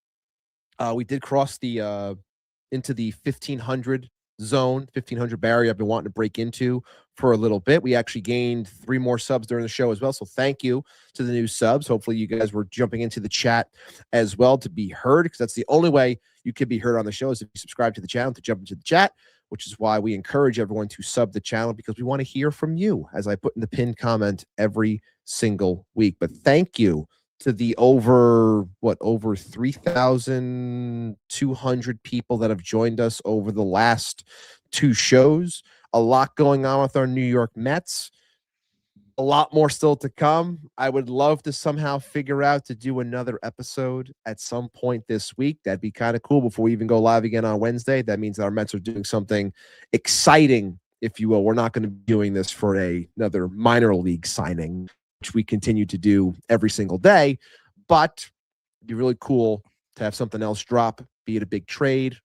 the into the 1,500 zone, 1,500 barrier I've been wanting to break into for a little bit. We actually gained 3 more subs during the show as well. So thank you to the new subs. Hopefully you guys were jumping into the chat as well to be heard, because that's the only way you can be heard on the show is if you subscribe to the channel to jump into the chat, which is why we encourage everyone to sub the channel, because we want to hear from you, as I put in the pinned comment every single week. But thank you to the over 3,200 people that have joined us over the last 2 shows. A lot going on with our New York Mets. A lot more still to come. I would love to somehow figure out to do another episode at some point this week. That'd be kind of cool before we even go live again on Wednesday. That means that our Mets are doing something exciting, if you will. We're not going to be doing this for another minor league signing, which we continue to do every single day. But it'd be really cool to have something else drop, be it a big trade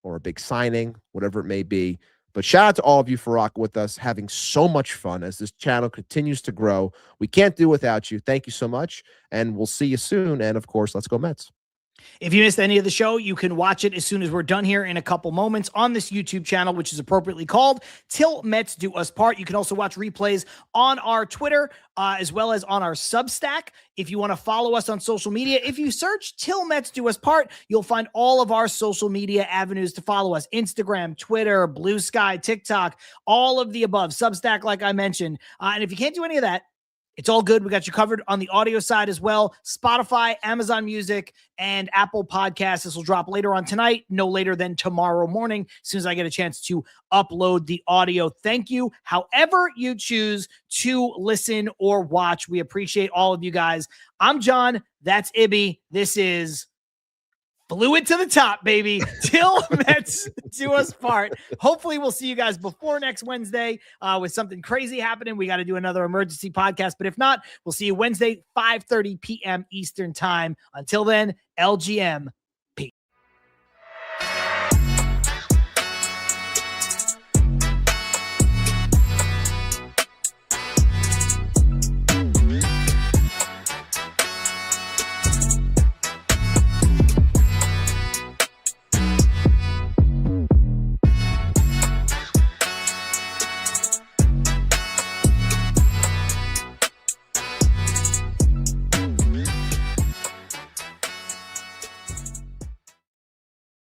or a big signing, whatever it may be. But shout out to all of you for rocking with us, having so much fun as this channel continues to grow. We can't do without you. Thank you so much, and we'll see you soon. And, of course, let's go Mets. If you missed any of the show, you can watch it as soon as we're done here in a couple moments on this YouTube channel, which is appropriately called Till Mets Do Us Part. You can also watch replays on our Twitter, as well as on our Substack. If you want to follow us on social media, if you search Till Mets Do Us Part, you'll find all of our social media avenues to follow us: Instagram, Twitter, Blue Sky, TikTok, all of the above. Substack, like I mentioned. And if you can't do any of that, it's all good. We got you covered on the audio side as well. Spotify, Amazon Music, and Apple Podcasts. This will drop later on tonight, no later than tomorrow morning, as soon as I get a chance to upload the audio. Thank you. However you choose to listen or watch, we appreciate all of you guys. I'm John. That's Ibby. This is Fluid to the Top, baby. Till Mets Do Us Part. Hopefully we'll see you guys before next Wednesday with something crazy happening. We got to do another emergency podcast, but if not, we'll see you Wednesday, 5:30 p.m. Eastern time. Until then, LGM,